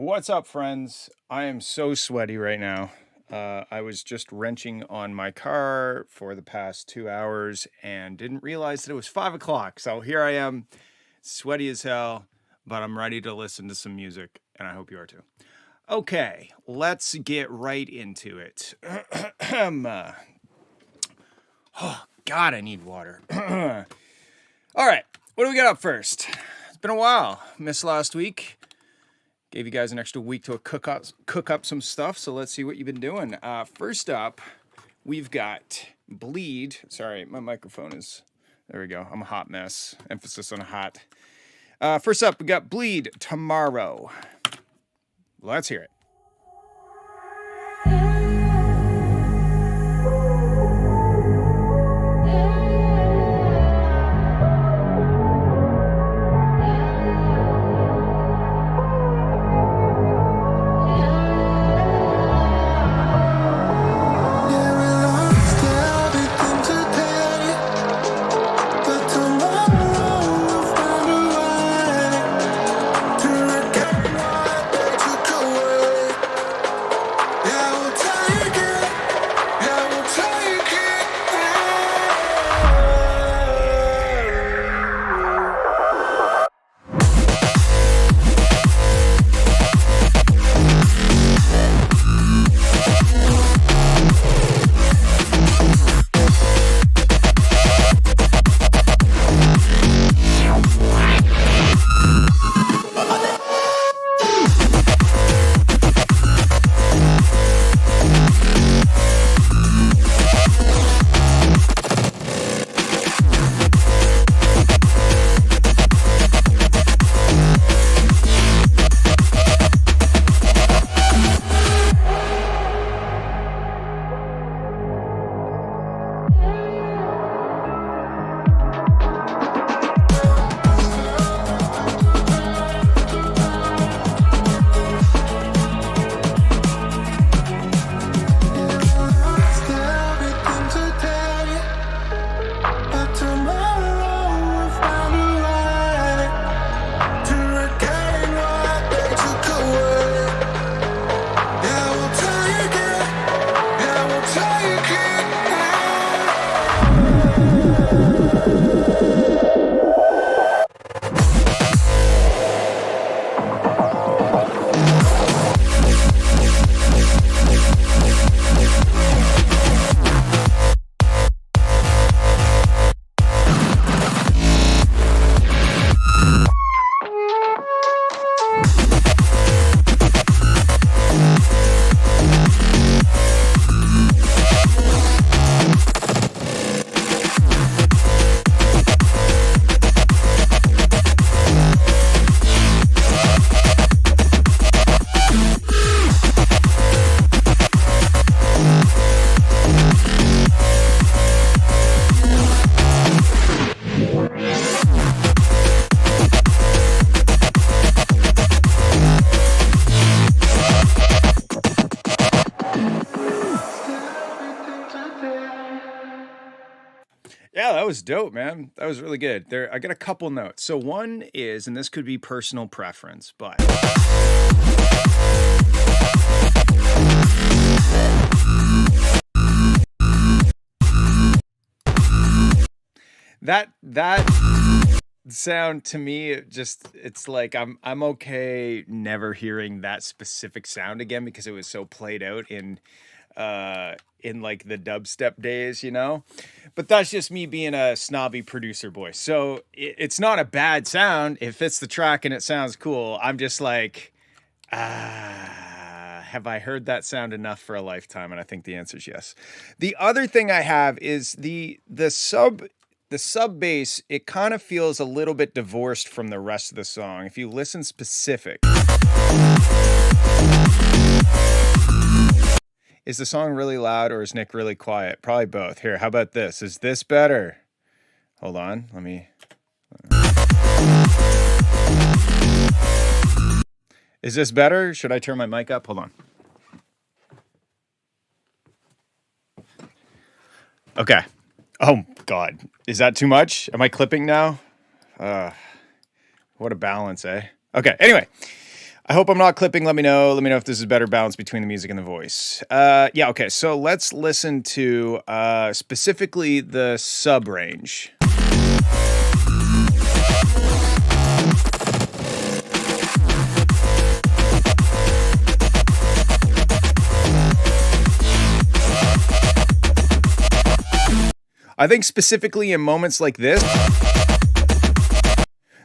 What's up, friends? I am so sweaty right now. I was just wrenching on my car for the past 2 hours and didn't realize that it was 5 o'clock. So here I am, sweaty as hell, but I'm ready to listen to some music, and I hope you are too. Okay, let's get right into it. Oh, God, I need water. All right, what do we got up first? It's been a while. Missed last week. Gave you guys an extra week to cook up some stuff, so let's see what you've been doing. First up, we've got Bleed. Sorry, my microphone is... There we go. I'm a hot mess. Emphasis on hot. First up, we got Bleed Tomorrow. Let's hear it. Yeah, that was dope, man. That was really good. I got a couple notes. So one is, and this could be personal preference, but that sound to me, it's like I'm okay never hearing that specific sound again because it was so played out in like the dubstep days, you know. But that's just me being a snobby producer boy. So it's not a bad sound. It fits the track and it sounds cool. I'm just like, have I heard that sound enough for a lifetime? And I think the answer is yes. The other thing I have is the sub bass. It kind of feels a little bit divorced from the rest of the song. If you listen specific. Is the song really loud or is Nick really quiet? Probably both. Here, how about this? Is this better? Hold on, let me... Is this better? Should I turn my mic up? Hold on. Okay. Oh, God. Is that too much? Am I clipping now? What a balance, eh? Okay, anyway. I hope I'm not clipping. Let me know. Let me know if this is better balance between the music and the voice. Yeah, okay. So let's listen to specifically the sub range. I think specifically in moments like this,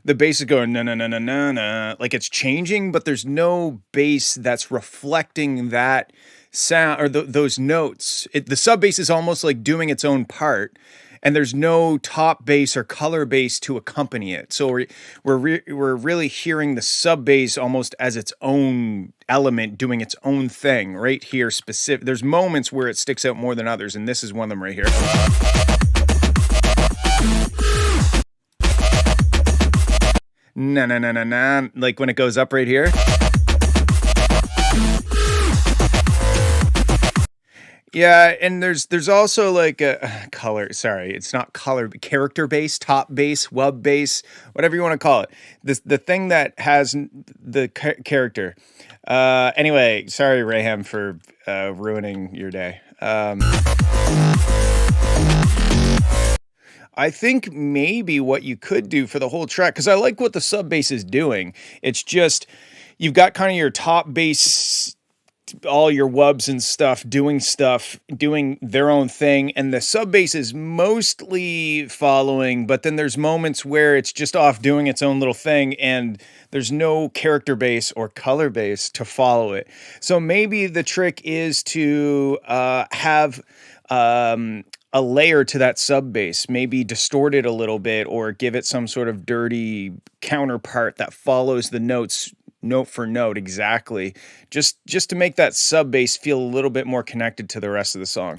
the bass is going na na na na na na, like it's changing, but there's no bass that's reflecting that sound or those notes. The sub bass is almost like doing its own part, and there's no top bass or color bass to accompany it. So we're really hearing the sub bass almost as its own element doing its own thing right here. Specific. There's moments where it sticks out more than others, and this is one of them right here. Na na na na na, like when it goes up right here. Yeah, and there's also like a color. Sorry, it's not color. Character bass, top bass, wub bass, whatever you want to call it. The thing that has the character. Anyway, sorry Raham for ruining your day. I think maybe what you could do for the whole track, because I like what the sub bass is doing. It's just you've got kind of your top bass, all your wubs and stuff, doing their own thing, and the sub bass is mostly following, but then there's moments where it's just off doing its own little thing, and there's no character bass or color bass to follow it. So maybe the trick is to have a layer to that sub bass, maybe distort it a little bit or give it some sort of dirty counterpart that follows the notes note for note exactly, just to make that sub bass feel a little bit more connected to the rest of the song.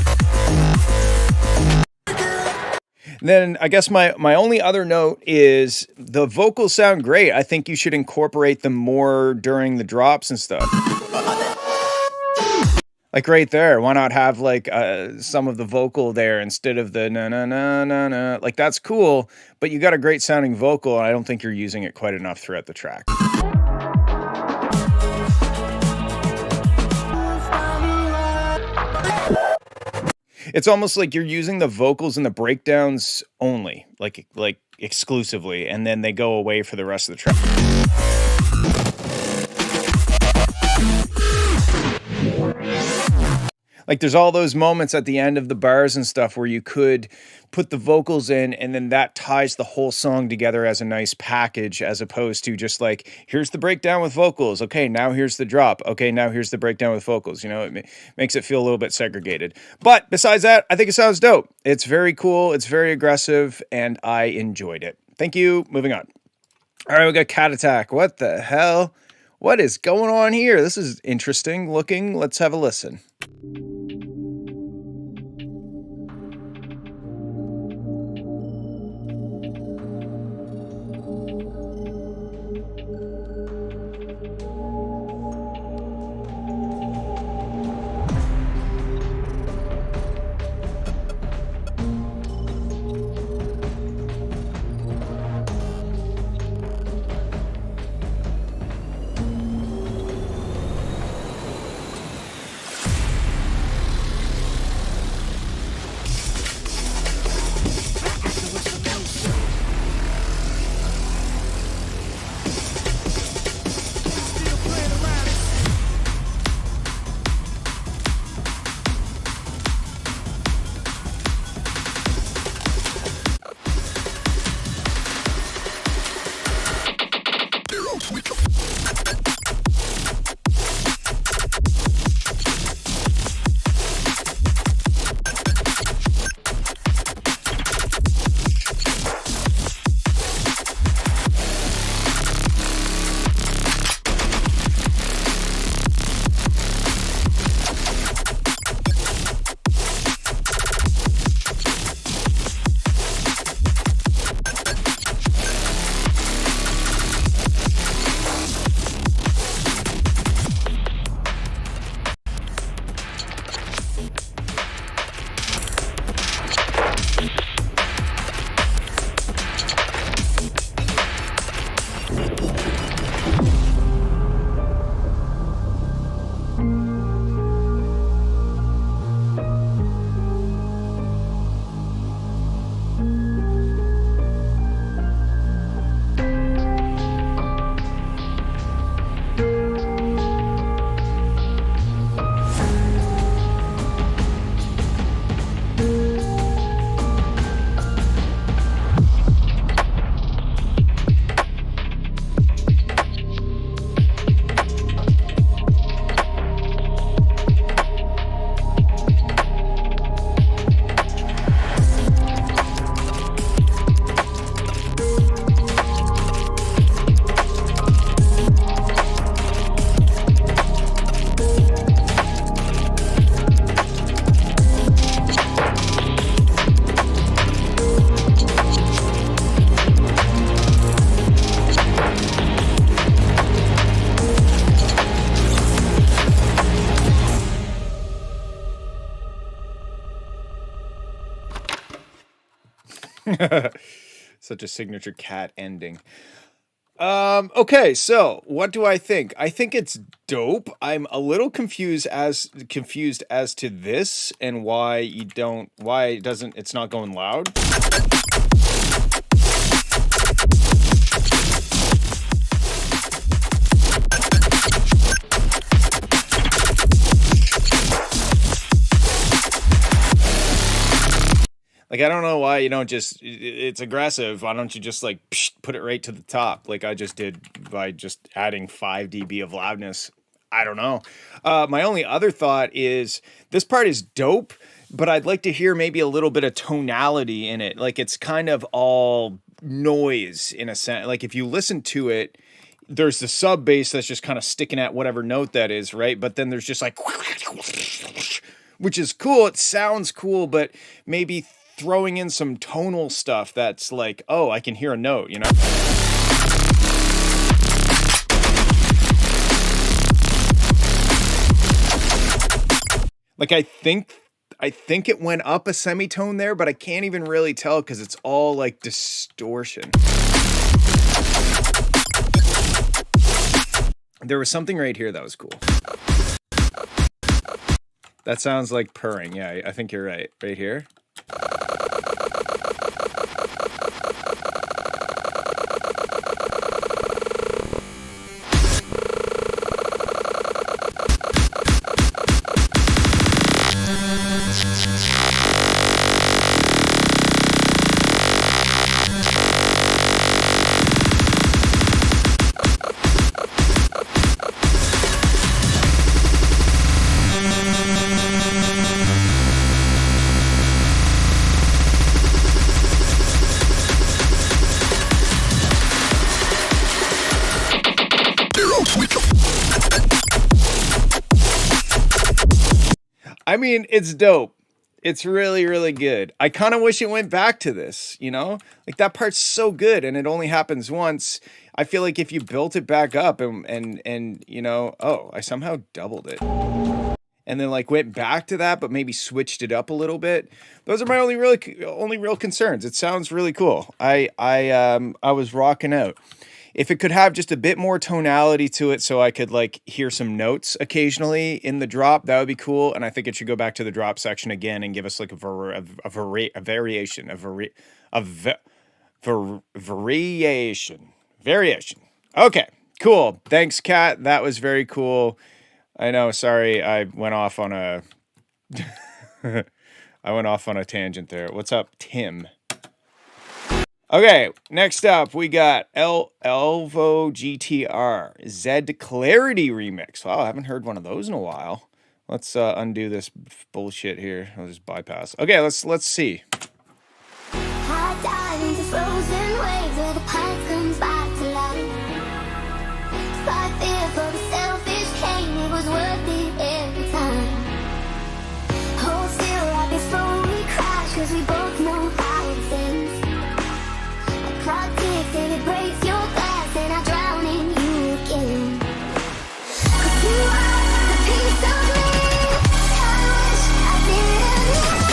Then I guess my only other note is the vocals sound great. I think you should incorporate them more during the drops and stuff. Like right there, why not have like some of the vocal there instead of the na na na na na? Like that's cool, but you got a great sounding vocal, and I don't think you're using it quite enough throughout the track. It's almost like you're using the vocals and the breakdowns only, like exclusively, and then they go away for the rest of the track. Like there's all those moments at the end of the bars and stuff where you could put the vocals in, and then that ties the whole song together as a nice package, as opposed to just like, here's the breakdown with vocals. Okay, now here's the drop. Okay, now here's the breakdown with vocals. You know, it makes it feel a little bit segregated. But besides that, I think it sounds dope. It's very cool. It's very aggressive, and I enjoyed it. Thank you. Moving on. All right, we got Cat Attack. What the hell? What is going on here? This is interesting looking. Let's have a listen. Such a signature cat ending. Okay, so what do I think? I think it's dope. I'm a little confused as to this and why it's not going loud. Like, I don't know why you don't just, it's aggressive. Why don't you just like put it right to the top like I just did by just adding 5 dB of loudness? I don't know. My only other thought is this part is dope, but I'd like to hear maybe a little bit of tonality in it. Like it's kind of all noise in a sense. Like if you listen to it, there's the sub bass that's just kind of sticking at whatever note that is, right? But then there's just like, which is cool. It sounds cool, but maybe throwing in some tonal stuff that's like, oh, I can hear a note, you know? Like I think it went up a semitone there, but I can't even really tell because it's all like distortion. There was something right here that was cool. That sounds like purring. Yeah, I think you're right. Right here. I mean, it's dope. It's really, really good. I kind of wish it went back to this, you know? Like that part's so good and it only happens once. I feel like if you built it back up and you know, oh, I somehow doubled it. And then like went back to that, but maybe switched it up a little bit. Those are my only real concerns. It sounds really cool. I was rocking out. If it could have just a bit more tonality to it so I could like hear some notes occasionally in the drop, that would be cool. And I think it should go back to the drop section again and give us like a variation. Okay, cool. Thanks, Kat. That was very cool. I know, sorry, I went off on a tangent there. What's up, Tim? Okay, next up, we got Elvo GTR Z Clarity Remix. Wow, I haven't heard one of those in a while. Let's undo this bullshit here. I'll just bypass. Okay, let's see. I dive into frozen waves where the past comes back to life. Fight fear for the selfish pain, it was worth it every time. Hold still right before we crash, cause we both know how it ends. Clock ticks and it breaks your glass and I drown in you again. Cause you are the piece of me I wish I didn't.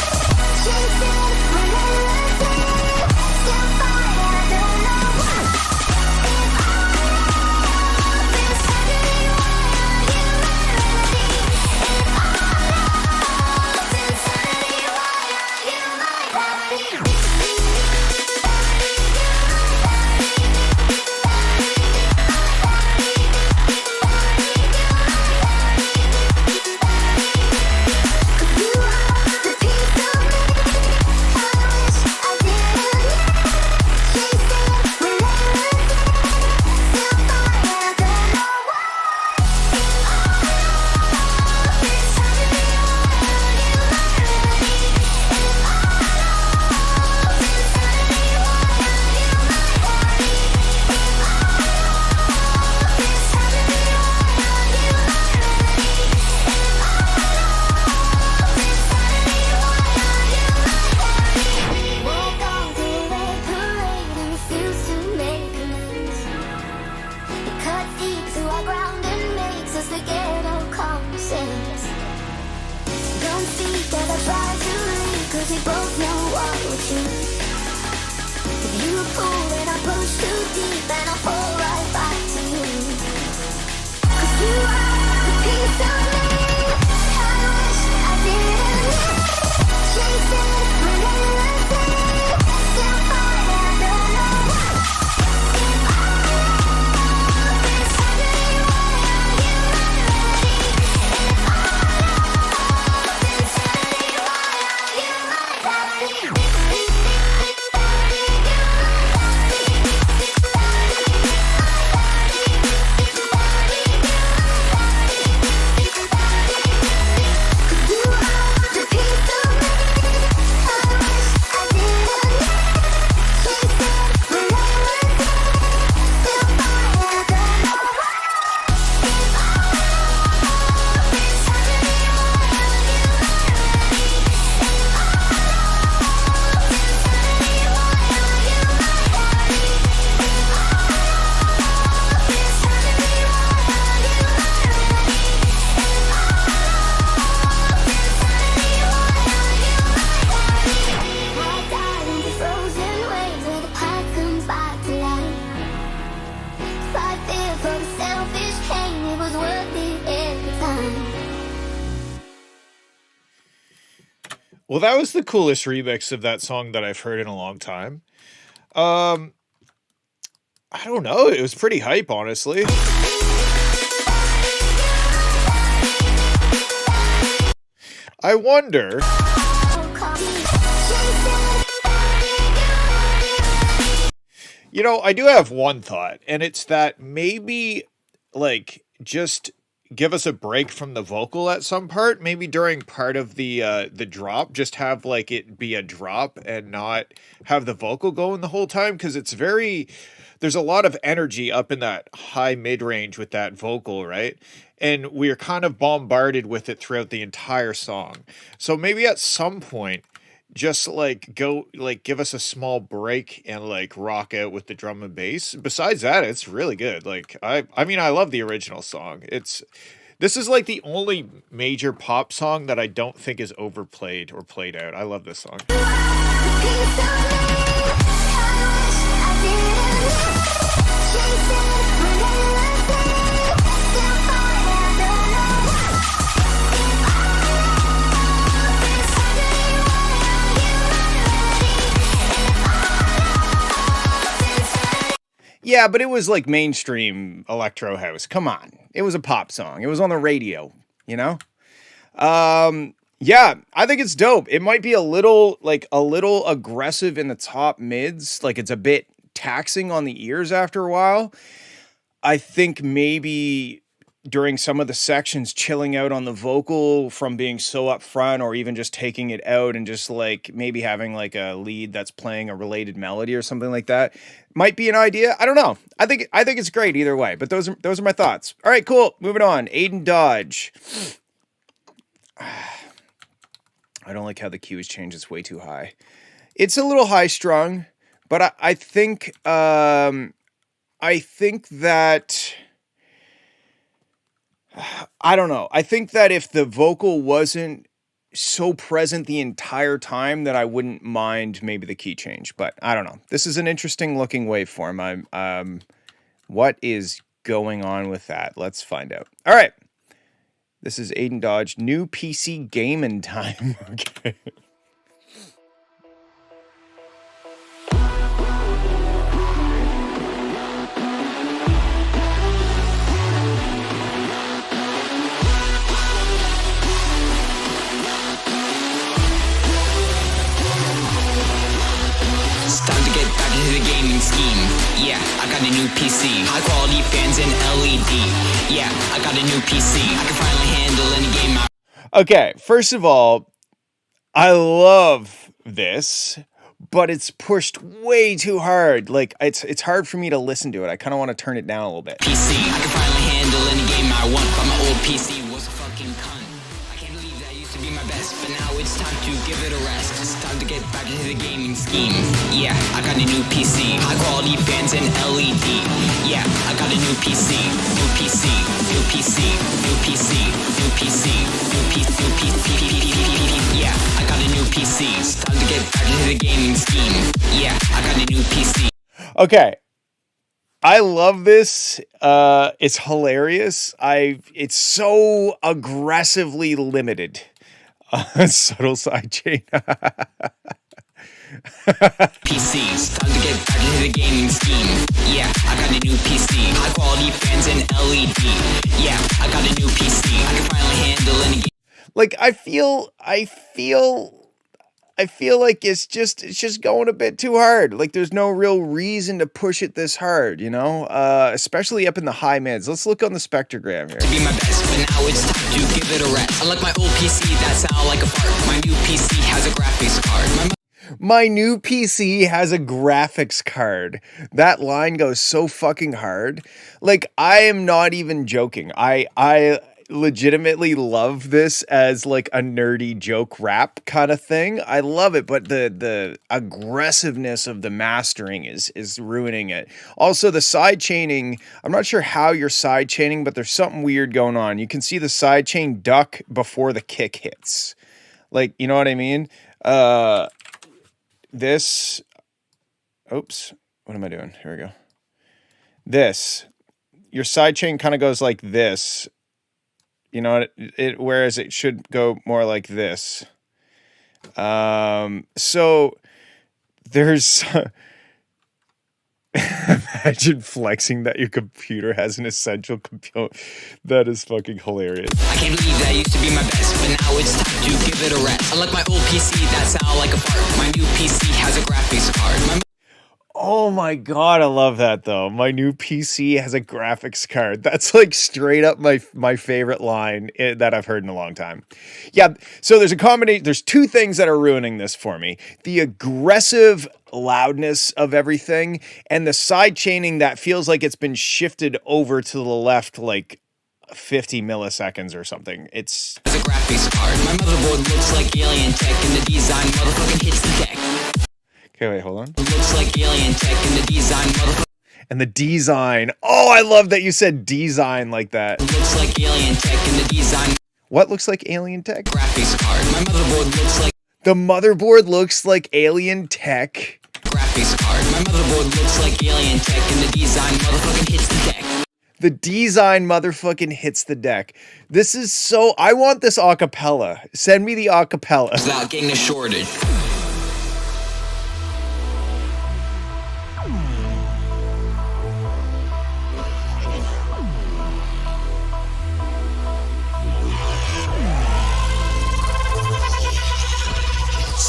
Chasing relentlessly, still fighting, I don't know why. If all this tragedy, why are you my remedy? If all this insanity, why are you my gravity? You pull and I push too deep and I fall right back to you. 'Cause you are the piece of me I wish I didn't miss. Chasing relentlessly, still fighting, I don't know why. If I love is happening, why are you not ready? If I love is happening, why are you my daddy? Well, that was the coolest remix of that song that I've heard in a long time. I don't know. It was pretty hype, honestly. I wonder. You know, I do have one thought, and it's that maybe, like, just give us a break from the vocal at some part. Maybe during part of the drop, just have like it be a drop and not have the vocal going the whole time, because it's very. There's a lot of energy up in that high mid range with that vocal, right? And we're kind of bombarded with it throughout the entire song. So maybe at some point, just like give us a small break and like rock out with the drum and bass. Besides that, it's really good. Like I mean, I love the original song. This is like the only major pop song that I don't think is overplayed or played out. I love this song. Yeah, but it was like mainstream electro house. Come on. It was a pop song. It was on the radio, you know? Yeah, I think it's dope. It might be a little aggressive in the top mids. Like it's a bit taxing on the ears after a while. I think maybe during some of the sections, chilling out on the vocal from being so up front, or even just taking it out and just like maybe having like a lead that's playing a related melody or something like that might be an idea. I don't know. I think it's great either way, but those are my thoughts. All right, cool. Moving on. Aiden Dodge. I don't like how the Q has changed. It's way too high. It's a little high strung, but I think that I don't know. I think that if the vocal wasn't so present the entire time, that I wouldn't mind maybe the key change. But I don't know. This is an interesting looking waveform. What is going on with that? Let's find out. All right. This is Aiden Dodge. New PC gaming time. Okay. The gaming scheme, yeah, I got a new PC, high quality fans and LED, yeah, I got a new PC, I can finally handle any game Okay, first of all, I love this, but it's pushed way too hard. Like it's hard for me to listen to it. I kind of want to turn it down a little bit. PC, I can finally handle any game I want, but my old PC was a fucking cunt. I can't believe that used to be my best, but now it's time to give it a rest. It's time to get back into the gaming scheme. Yeah, I got a new PC. High quality fans and LED. Yeah, I got a new PC. New PC. New PC. New PC. New PC. New PC. New PC. Yeah, I got a new PC. It's time to get back into the gaming scheme. Yeah, I got a new PC. Okay. I love this. It's hilarious. It's so aggressively limited. Subtle sidechain. PCs, time to get back into the gaming scheme. Yeah, I got a new PC. High quality fans and LED. Yeah, I got a new PC. I can finally handle any game. Like I feel like it's just going a bit too hard. Like there's no real reason to push it this hard, you know? Especially up in the high mids. Let's look on the spectrogram here. To be my best, but now it's time to give it a rest. Unlike my old PC that sound like a fart, my new PC has a graphics card. My new PC has a graphics card. That line goes so fucking hard. Like I am not even joking. I legitimately love this as like a nerdy joke rap kind of thing. I love it, but the aggressiveness of the mastering is ruining it. Also, the side chaining, I'm not sure how you're side chaining, but there's something weird going on. You can see the side chain duck before the kick hits. Like, you know what I mean? This, oops, what am I doing? Here we go. This, your side chain kind of goes like this. You know, whereas it should go more like this. So there's imagine flexing that your computer has an essential component. That is fucking hilarious. I can't believe that used to be my best, but now it's time to give it a rest. Unlike my old PC that sound like a fart, my new PC has a graphics card. Oh my god, I love that though. My new PC has a graphics card. That's like straight up my favorite line that I've heard in a long time. Yeah, so there's a combination. There's two things that are ruining this for me. The aggressive loudness of everything and the side chaining that feels like it's been shifted over to the left like 50 milliseconds or something. It's a graphics card. My motherboard looks like alien tech and the design motherfucking hits the deck. Okay, wait, hold on. Looks like alien tech and the design motherfucking. And the design. Oh, I love that you said design like that. Looks like alien tech and the design. What looks like alien tech? Graphics card. My motherboard looks like. The motherboard looks like alien tech. Graphics card. My motherboard looks like alien tech and the design motherfucking hits the deck. The design motherfucking hits the deck. This is so. I want this acapella. Send me the acapella. Without getting a shortage.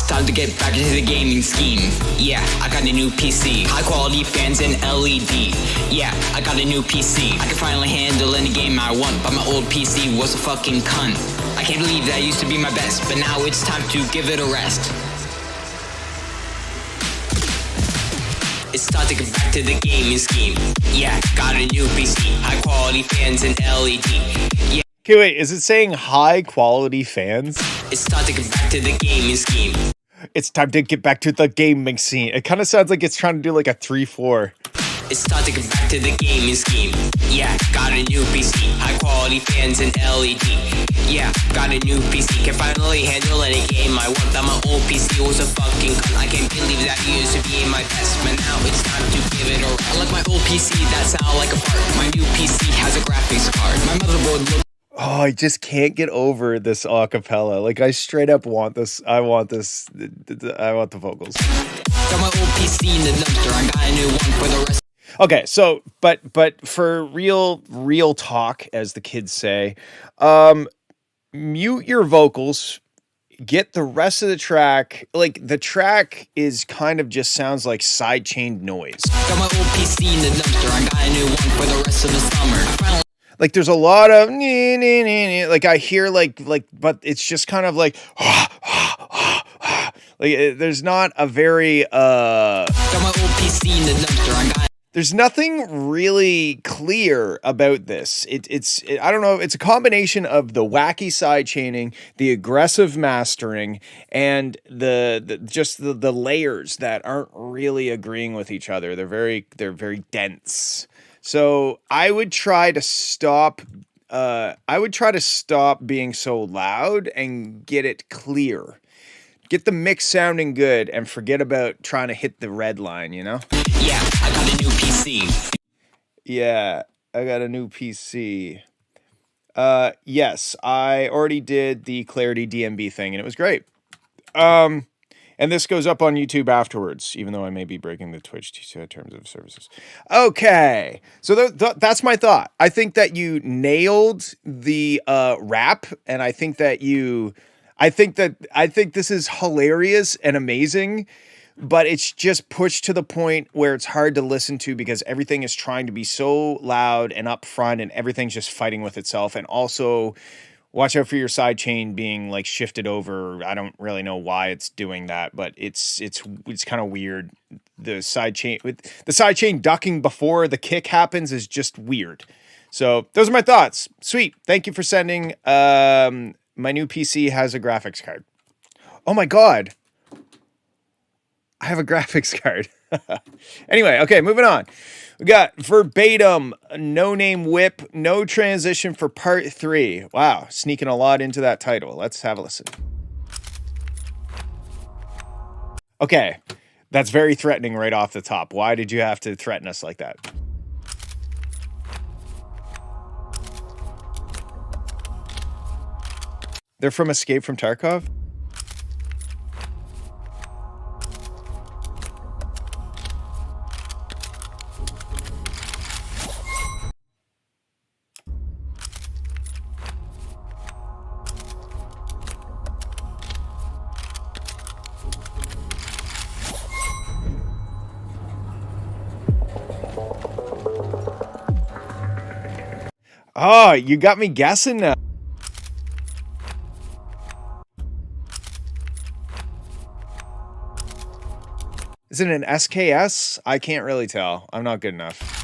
Time to get back into the gaming scheme. Yeah, I got a new PC. High quality fans and LED. Yeah, I got a new PC. I can finally handle any game I want, but my old PC was a fucking cunt. I can't believe that used to be my best, but now it's time to give it a rest. It's time to get back to the gaming scheme. Yeah, got a new PC. High quality fans and LED. Yeah. Okay, wait, is it saying high quality fans? It's time to get back to the gaming scheme. It's time to get back to the gaming scene. It kind of sounds like it's trying to do like a 3-4. It's time to get back to the gaming scheme. Yeah, got a new PC. High quality fans and LED. Yeah, got a new PC. Can finally handle any game I want. That my old PC was a fucking cunt. I can't believe that it used to be my best, but now it's time to give it a rest. Like my old PC that sound like a fart. My new PC has a graphics card. My motherboard looks. Oh, I just can't get over this acapella. Like, I straight up want this. I want this. I want the vocals. Got my old PC in the dumpster. I got a new one for the rest. Okay, so, but for real talk, as the kids say, mute your vocals. Get the rest of the track. Like, the track is kind of just sounds like sidechained noise. Got my old PC in the dumpster. I got a new one for the rest of the summer. Like there's a lot of like I hear like but it's just kind of like like there's not a very Got my old PC in the dumpster. There's nothing really clear about this. I don't know. It's a combination of the wacky side chaining, the aggressive mastering, and the layers that aren't really agreeing with each other. They're very dense. So I would try to stop. I would try to stop being so loud and get it clear. Get the mix sounding good and forget about trying to hit the red line, you know? Yeah, I got a new PC. Yeah, I got a new PC. Yes, I already did the Clarity DMB thing and it was great. And this goes up on YouTube afterwards, even though I may be breaking the Twitch terms of services. Okay, so that's my thought. I think that you nailed the rap, and I think this is hilarious and amazing, but it's just pushed to the point where it's hard to listen to because everything is trying to be so loud and upfront, and everything's just fighting with itself. And also, watch out for your side chain being like shifted over. I don't really know why it's doing that, but it's kind of weird. The side chain ducking before the kick happens is just weird. So those are my thoughts. Sweet. Thank you for sending. My new PC has a graphics card. Oh my God. I have a graphics card. Anyway, okay, moving on. We got verbatim, no name whip, no transition for part 3. Wow, sneaking a lot into that title. Let's have a listen. Okay, that's very threatening right off the top. Why did you have to threaten us like that? They're from Escape from Tarkov? Oh, you got me guessing now. Is it an SKS? I can't really tell. I'm not good enough.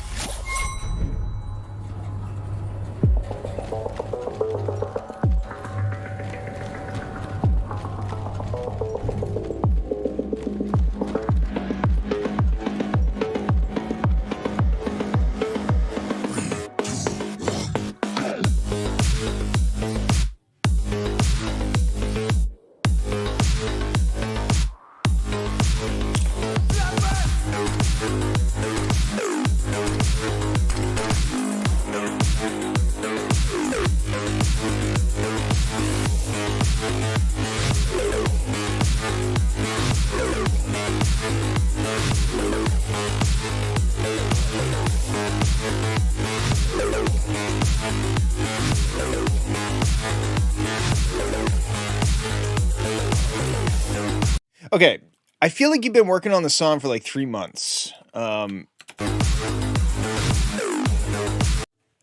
Okay, I feel like you've been working on the song for like 3 months. And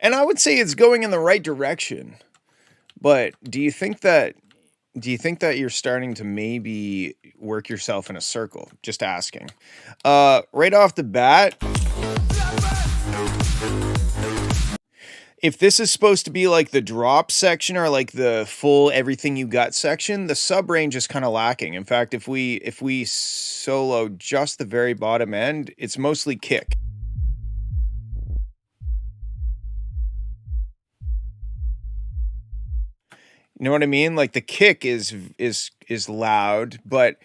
I would say it's going in the right direction. But do you think that you're starting to maybe work yourself in a circle? Just asking. Right off the bat, if this is supposed to be like the drop section or like the full everything you got section, the sub range is kind of lacking. In fact, if we solo just the very bottom end, it's mostly kick. You know what I mean? Like the kick is loud, but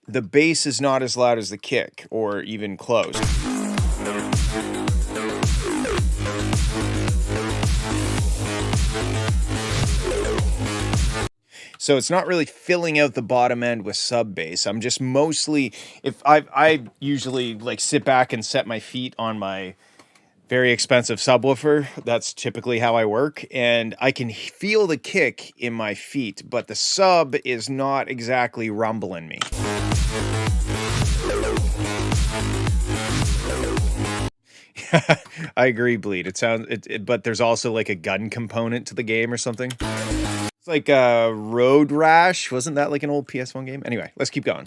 the bass is not as loud as the kick or even close. So it's not really filling out the bottom end with sub bass. I'm just mostly, if I usually like sit back and set my feet on my very expensive subwoofer. That's typically how I work, and I can feel the kick in my feet, but the sub is not exactly rumbling me. I agree, Bleed. It sounds, but there's also like a gun component to the game or something. It's like Road Rash. Wasn't that like an old PS1 game? Anyway, let's keep going.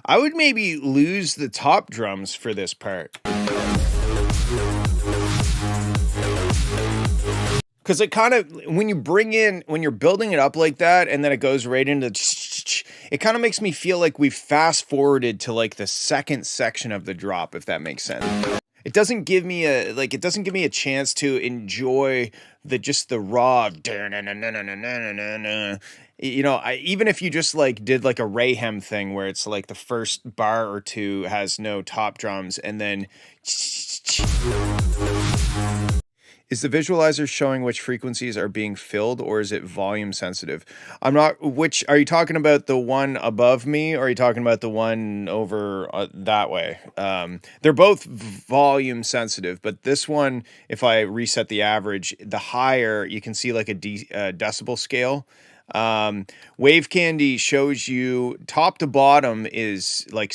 I would maybe lose the top drums for this part. Because it kind of, when you're building it up like that, and then it goes right into, it kind of makes me feel like we've fast forwarded to like the second section of the drop, if that makes sense. It doesn't give me a chance to enjoy the raw, you know, even if you just like did like a Rayhem thing where it's like the first bar or two has no top drums and then is the visualizer showing which frequencies are being filled, or is it volume sensitive? I'm not, which, are you talking about the one above me, or are you talking about the one over that way? They're both volume sensitive, but this one, if I reset the average, the higher, you can see like a decibel scale. Wave Candy shows you top to bottom is like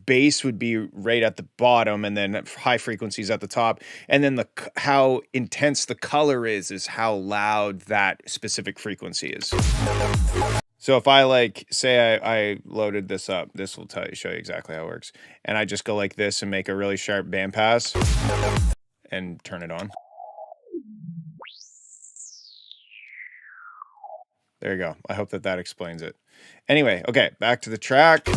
bass would be right at the bottom, and then high frequencies at the top, and then how intense the color is how loud that specific frequency is. So if I like say I loaded this up, this will show you exactly how it works, and I just go like this and make a really sharp bandpass and turn it on. There you go. I hope that explains it. Anyway, okay, back to the track.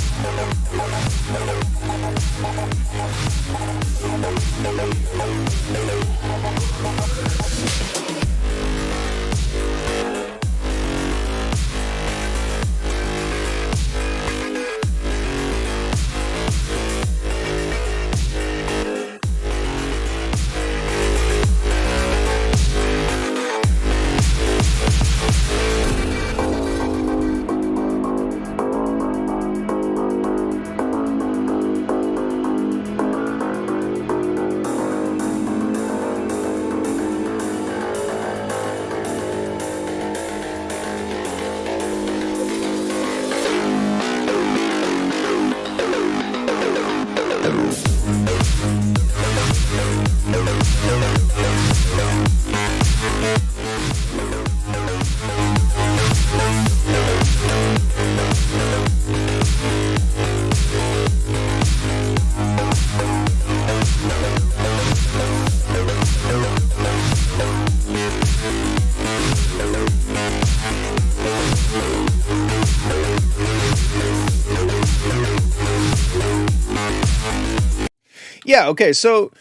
Yeah, okay, so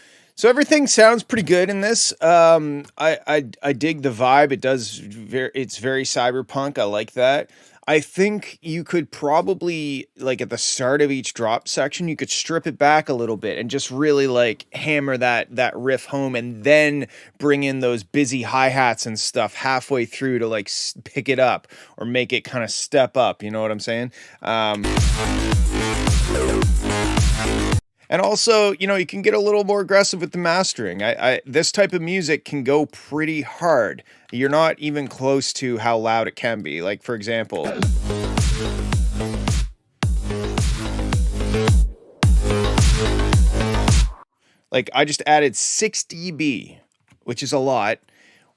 everything sounds pretty good in this. I dig the vibe. It's very cyberpunk. I like that. I think you could probably, like at the start of each drop section, you could strip it back a little bit and just really like hammer that riff home, and then bring in those busy hi-hats and stuff halfway through to like pick it up or make it kind of step up. You know what I'm saying? And also, you know, you can get a little more aggressive with the mastering. This type of music can go pretty hard. You're not even close to how loud it can be. Like, for example, like I just added 6 dB, which is a lot,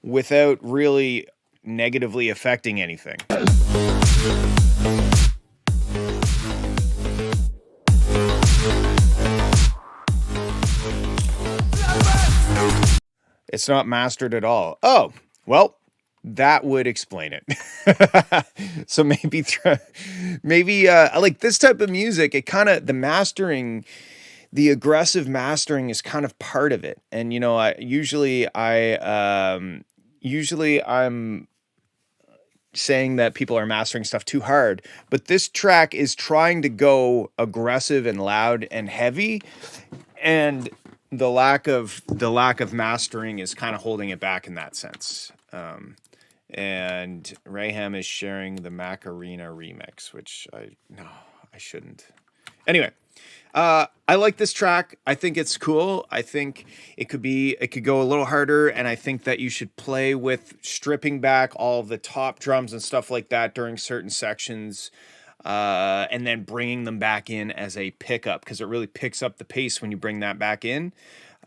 without really negatively affecting anything. It's not mastered at all. Oh, well, that would explain it. So maybe like this type of music, it kind of, the mastering, the aggressive mastering is kind of part of it. And, you know, usually I'm saying that people are mastering stuff too hard, but this track is trying to go aggressive and loud and heavy, and the lack of mastering is kind of holding it back in that sense. And Rayhem is sharing the Macarena remix, which I shouldn't. Anyway, I like this track. I think it's cool. I think it could go a little harder, and I think that you should play with stripping back all of the top drums and stuff like that during certain sections. And then bringing them back in as a pickup, because it really picks up the pace when you bring that back in.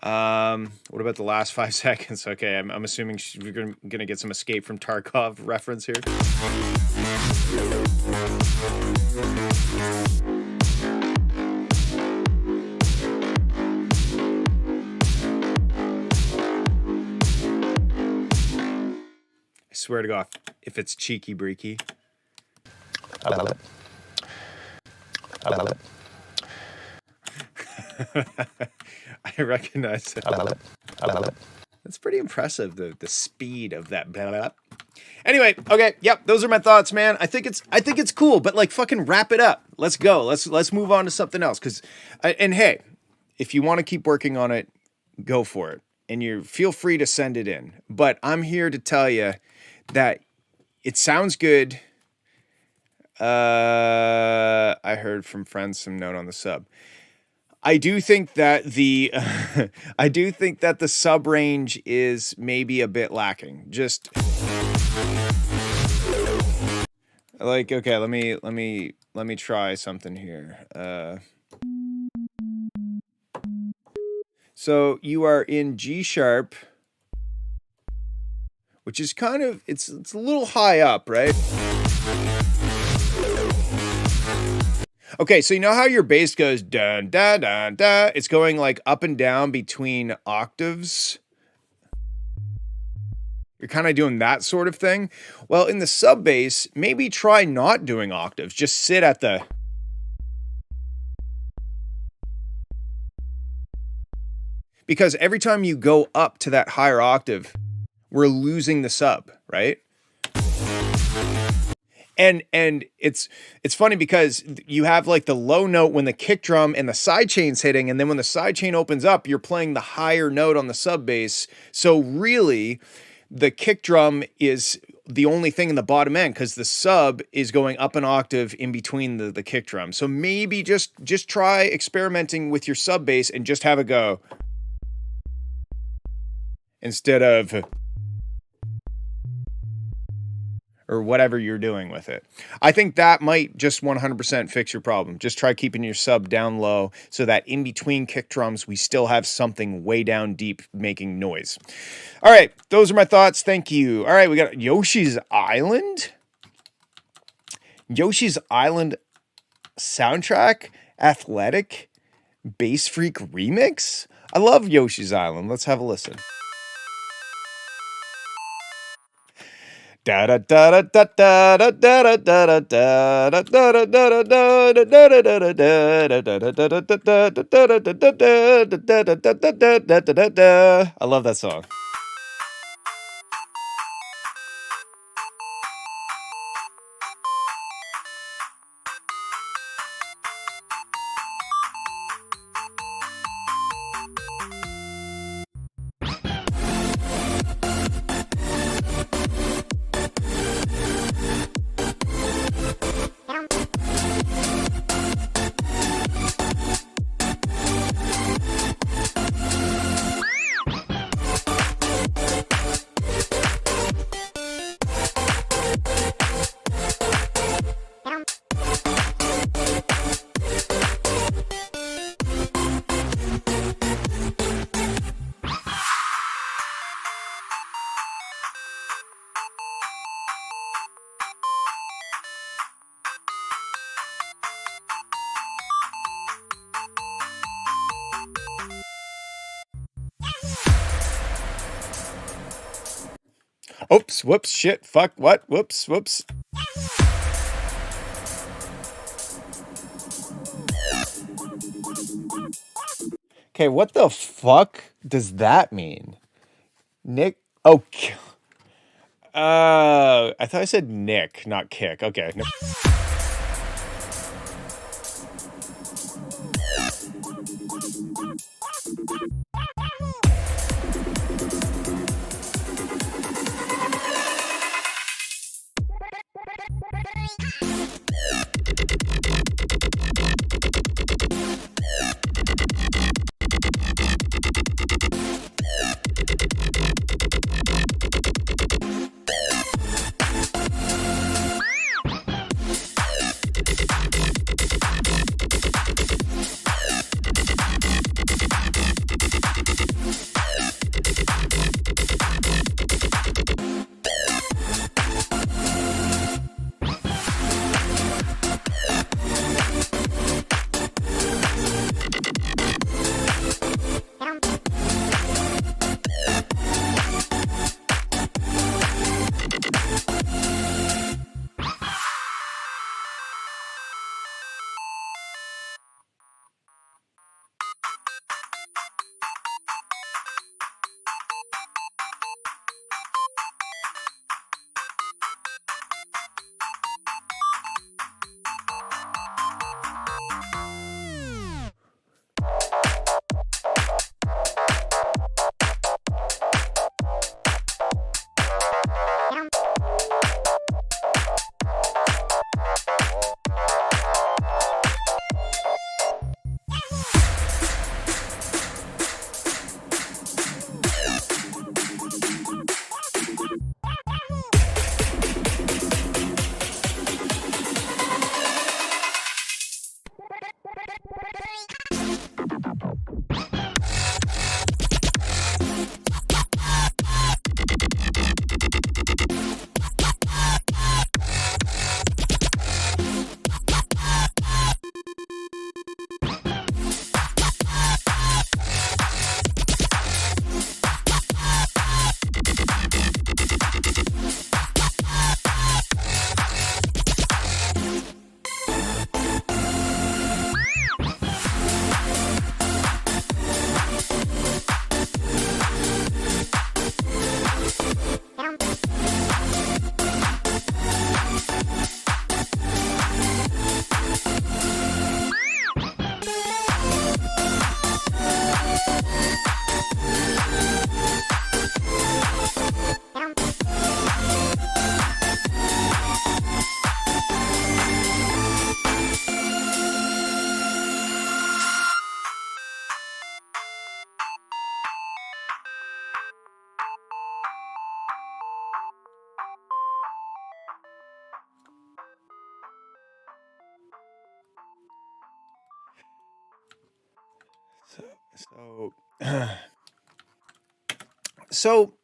What about the last 5 seconds? Okay, I'm assuming we're gonna get some Escape from Tarkov reference here. swear to God, if it's cheeky breaky. I love it. I love it. I recognize it. I love it. I love it. That's pretty impressive, the speed of that. Blah, blah. Anyway, okay, yep, those are my thoughts, man. I think it's cool, but like fucking wrap it up. Let's go. Let's move on to something else. And hey, if you want to keep working on it, go for it. And you feel free to send it in. But I'm here to tell you that it sounds good. I heard from friends some note on the sub. I do think that the sub range is maybe a bit lacking. Just like, okay, let me try something here. So you are in G sharp, which is kind of it's a little high up, right? Okay, so you know how your bass goes dun da da da? It's going like up and down between octaves. You're kind of doing that sort of thing. Well, in the sub bass, maybe try not doing octaves. Just sit at the... Because every time you go up to that higher octave, we're losing the sub, right? And it's funny because you have like the low note when the kick drum and the side chain's hitting, and then when the side chain opens up, you're playing the higher note on the sub bass. So really, the kick drum is the only thing in the bottom end because the sub is going up an octave in between the kick drum. So maybe just try experimenting with your sub bass and just have a go instead of... or whatever you're doing with it. I think that might just 100% fix your problem. Just try keeping your sub down low so that in between kick drums, we still have something way down deep making noise. All right, those are my thoughts. Thank you. All right, we got Yoshi's Island. Yoshi's Island soundtrack, athletic, Bass Freak remix. I love Yoshi's Island. Let's have a listen. Da da da da da da da da da da da da da da. I love that song. Oops, whoops, shit, fuck, what, whoops, whoops. Okay, what the fuck does that mean? Nick, oh, I thought I said Nick, not kick, okay. No. So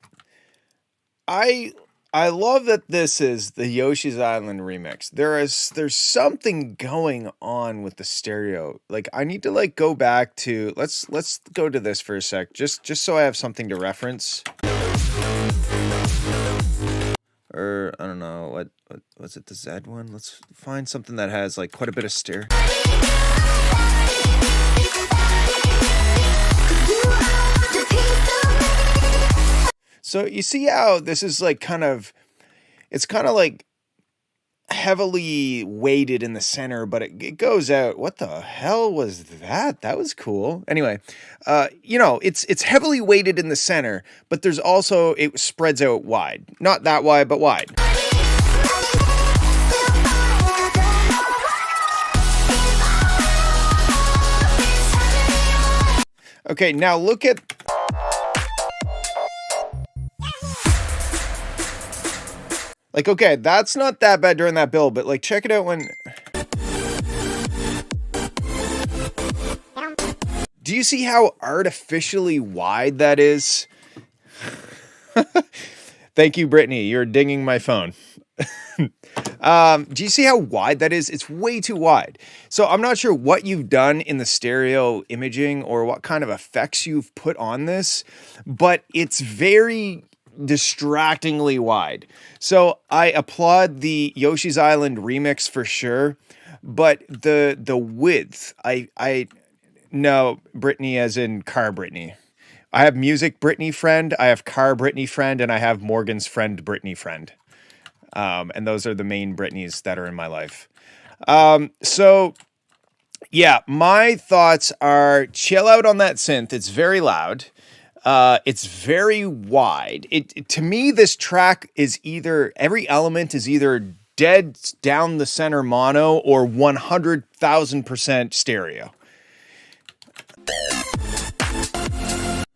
I love that this is the Yoshi's Island remix. There's something going on with the stereo. Like I need to like go back to let's go to this for a sec, just so I have something to reference. Or I don't know what was it, the Z one? Let's find something that has like quite a bit of stereo. So you see how this is like it's kind of like heavily weighted in the center, but it goes out. What the hell was that? That was cool. Anyway, it's heavily weighted in the center, but there's also, it spreads out wide. Not that wide, but wide. Okay, now look at... Like, okay, that's not that bad during that build, but like, check it out when... Do you see how artificially wide that is? Thank you, Brittany. You're dinging my phone. Do you see how wide that is? It's way too wide. So I'm not sure what you've done in the stereo imaging or what kind of effects you've put on this, but it's very distractingly wide. So I applaud the Yoshi's Island remix for sure, but the width, I no, Brittany as in car Brittany. I have music Brittany friend, I have car Brittany friend, and I have Morgan's friend Brittany friend. And those are the main Britneys that are in my life. So yeah, my thoughts are chill out on that synth. It's very loud. It's very wide. To me, this track is either, every element is either dead down the center mono or 100,000% stereo.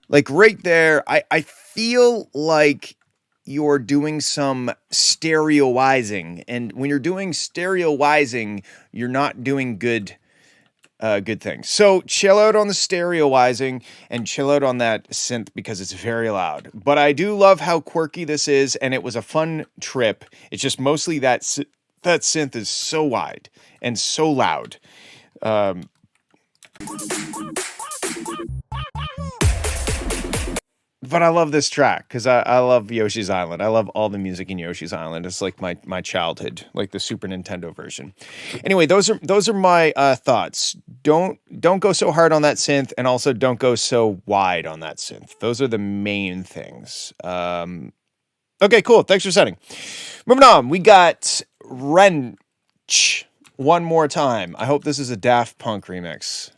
Like right there, I feel like you're doing some stereoizing, and when you're doing stereoizing, you're not doing good things. So chill out on the stereoizing and chill out on that synth because it's very loud. But I do love how quirky this is, and it was a fun trip. It's just mostly that synth is so wide and so loud. But I love this track because I love Yoshi's Island. I love all the music in Yoshi's Island. It's like my childhood, like the Super Nintendo version. Anyway, those are my thoughts. Don't go so hard on that synth, and also don't go so wide on that synth. Those are the main things. Okay, cool. Thanks for setting. Moving on, we got Wrench one more time. I hope this is a Daft Punk remix.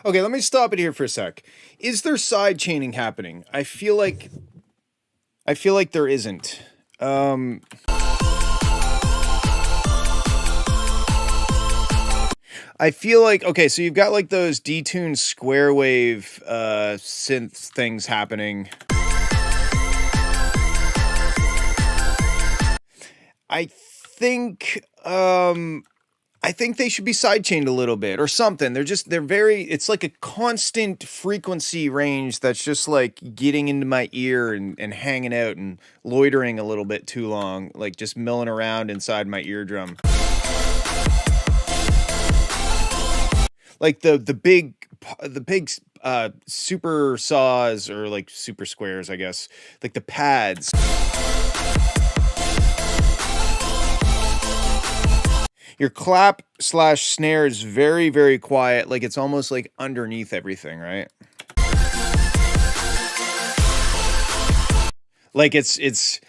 Okay, let me stop it here for a sec. Is there side chaining happening? I feel like there isn't. I feel like, okay, so you've got like those detuned square wave synth things happening. I think they should be sidechained a little bit or something. It's like a constant frequency range that's just like getting into my ear and hanging out and loitering a little bit too long, like just milling around inside my eardrum. Like the big super saws, or like super squares, I guess, like the pads. Your clap / snare is very, very quiet. Like it's almost like underneath everything, right? Like it's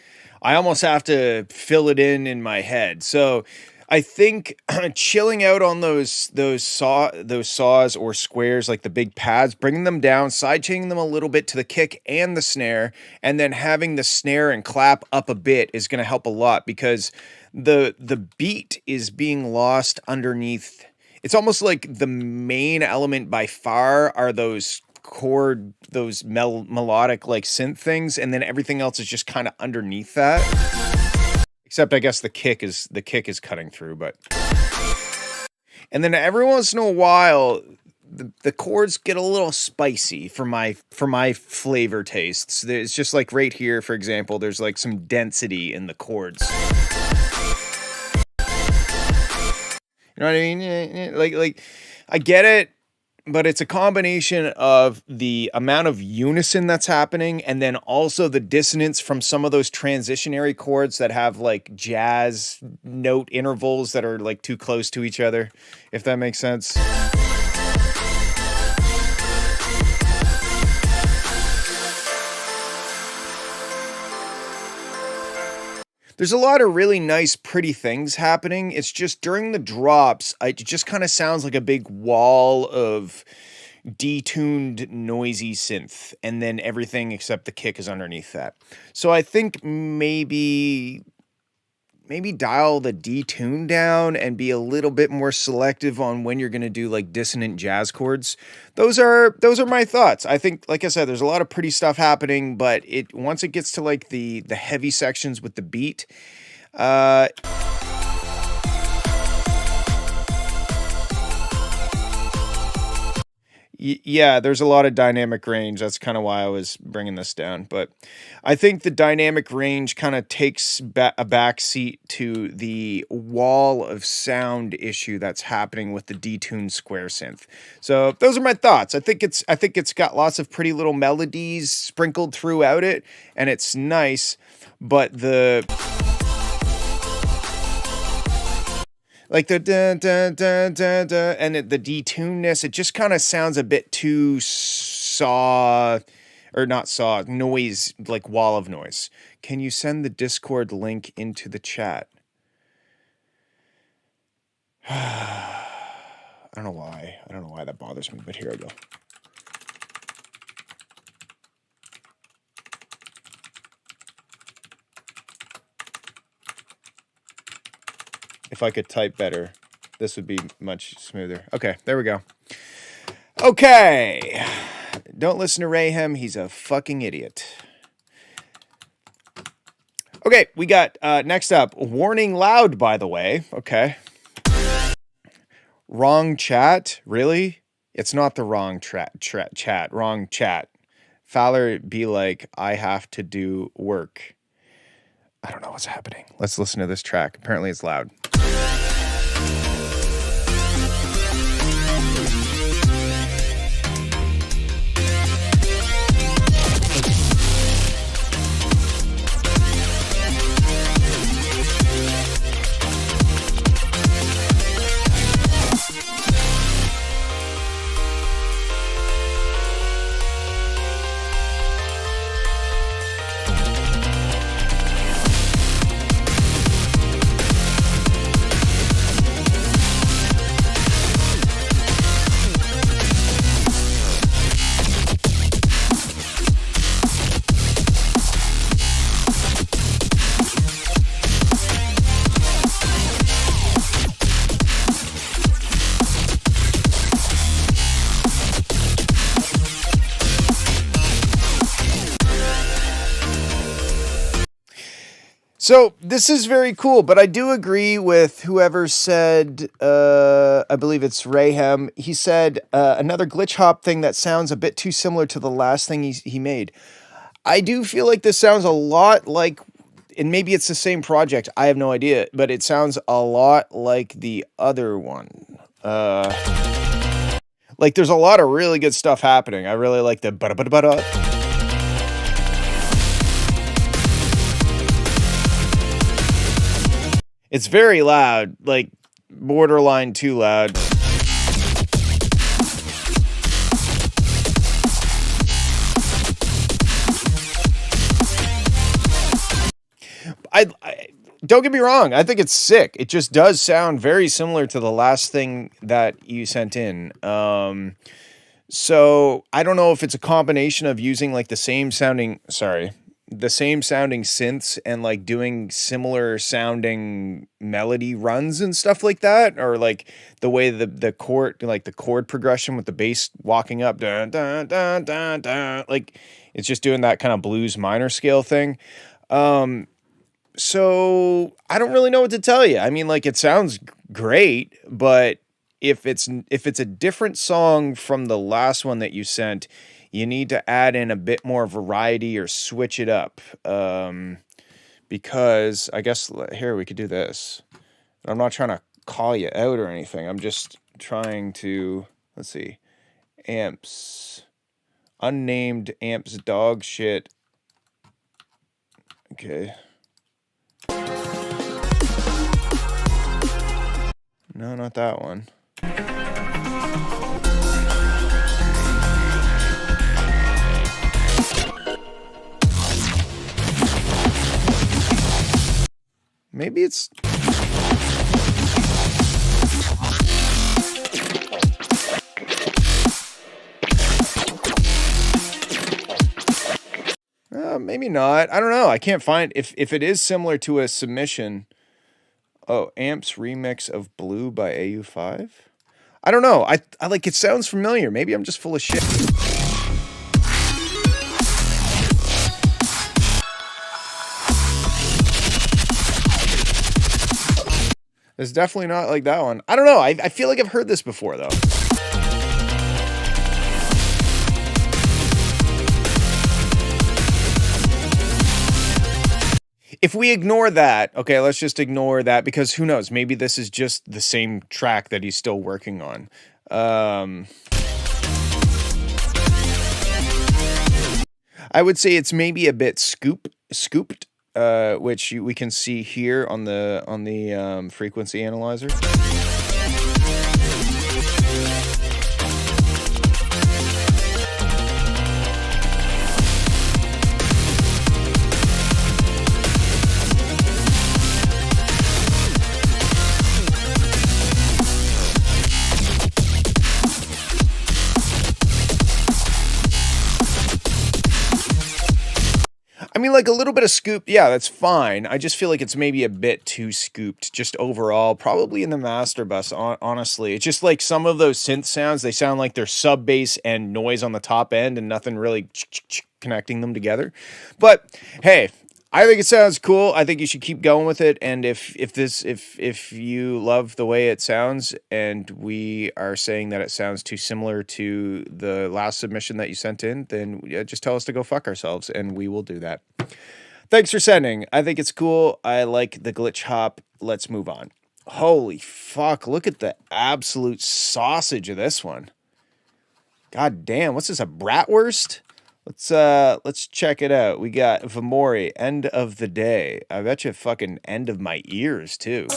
I almost have to fill it in my head. So I think chilling out on those saws or squares, like the big pads, bringing them down, sidechaining them a little bit to the kick and the snare, and then having the snare and clap up a bit is going to help a lot, because the beat is being lost underneath. It's almost like the main element by far are those melodic like synth things, and then everything else is just kind of underneath that. Except I guess the kick is cutting through, but. And then every once in a while, the chords get a little spicy for my flavor tastes. It's just like right here, for example, there's like some density in the chords. You know what I mean? Like I get it, but it's a combination of the amount of unison that's happening and then also the dissonance from some of those transitionary chords that have like jazz note intervals that are like too close to each other, if that makes sense. There's a lot of really nice, pretty things happening. It's just during the drops, it just kind of sounds like a big wall of detuned, noisy synth, and then everything except the kick is underneath that. So I think maybe dial the detune down and be a little bit more selective on when you're going to do like dissonant jazz chords. Those are my thoughts. I think, like I said, there's a lot of pretty stuff happening, but once it gets to like the heavy sections with the beat, yeah, there's a lot of dynamic range. That's kind of why I was bringing this down. But I think the dynamic range kind of takes a back seat to the wall of sound issue that's happening with the detuned square synth. So those are my thoughts. I think it's got lots of pretty little melodies sprinkled throughout it, and it's nice. But like the dun, dun, dun, dun, dun, and the detunedness, it just kind of sounds a bit too noise, like wall of noise. Can you send the Discord link into the chat? I don't know why that bothers me, but here I go. If I could type better, this would be much smoother. Okay, there we go. Okay. Don't listen to Rayhem. He's a fucking idiot. Okay, we got next up, Warning Loud, by the way. Okay. Wrong chat? Really? It's not the wrong chat. Wrong chat. Fowler be like, I have to do work. I don't know what's happening. Let's listen to this track. Apparently it's loud. So this is very cool, but I do agree with whoever said, I believe it's Rayhem. He said another glitch hop thing that sounds a bit too similar to the last thing he made. I do feel like this sounds a lot like, and maybe it's the same project, I have no idea, but it sounds a lot like the other one. Like there's a lot of really good stuff happening. I really like the ba-da-ba-da-ba-da. It's very loud, like borderline too loud. I don't get me wrong, I think it's sick. It just does sound very similar to the last thing that you sent in. So I don't know if it's a combination of using like the same sounding synths and like doing similar sounding melody runs and stuff like that, or like the way the chord, like the chord progression with the bass walking up, dun, dun, dun, dun, dun, like it's just doing that kind of blues minor scale thing. So I don't really know what to tell you. I mean, like it sounds great, but if it's a different song from the last one that you sent, you need to add in a bit more variety or switch it up. Because I guess here we could do this. I'm not trying to call you out or anything. I'm just trying to, let's see, amps, unnamed amps dog shit. Okay. No, not that one. Maybe it's... maybe not. I don't know. I can't find... If it is similar to a submission... Oh, Amps remix of Blue by AU5? I don't know. I like, it sounds familiar. Maybe I'm just full of shit. It's definitely not like that one. I don't know. I feel like I've heard this before, though. If we ignore that, okay, let's just ignore that, because who knows? Maybe this is just the same track that he's still working on. I would say it's maybe a bit scooped, which we can see here on the frequency analyzer. I mean, like a little bit of scoop, yeah, that's fine. I just feel like it's maybe a bit too scooped, just overall, probably in the master bus, honestly. It's just like some of those synth sounds, they sound like they're sub bass and noise on the top end and nothing really connecting them together. But hey, I think it sounds cool. I think you should keep going with it. And if you love the way it sounds, and we are saying that it sounds too similar to the last submission that you sent in, then just tell us to go fuck ourselves, and we will do that. Thanks for sending. I think it's cool. I like the glitch hop. Let's move on. Holy fuck! Look at the absolute sausage of this one. God damn! What's this? A bratwurst? Let's check it out. We got Vamori, End of the Day. I bet you fucking end of my ears, too.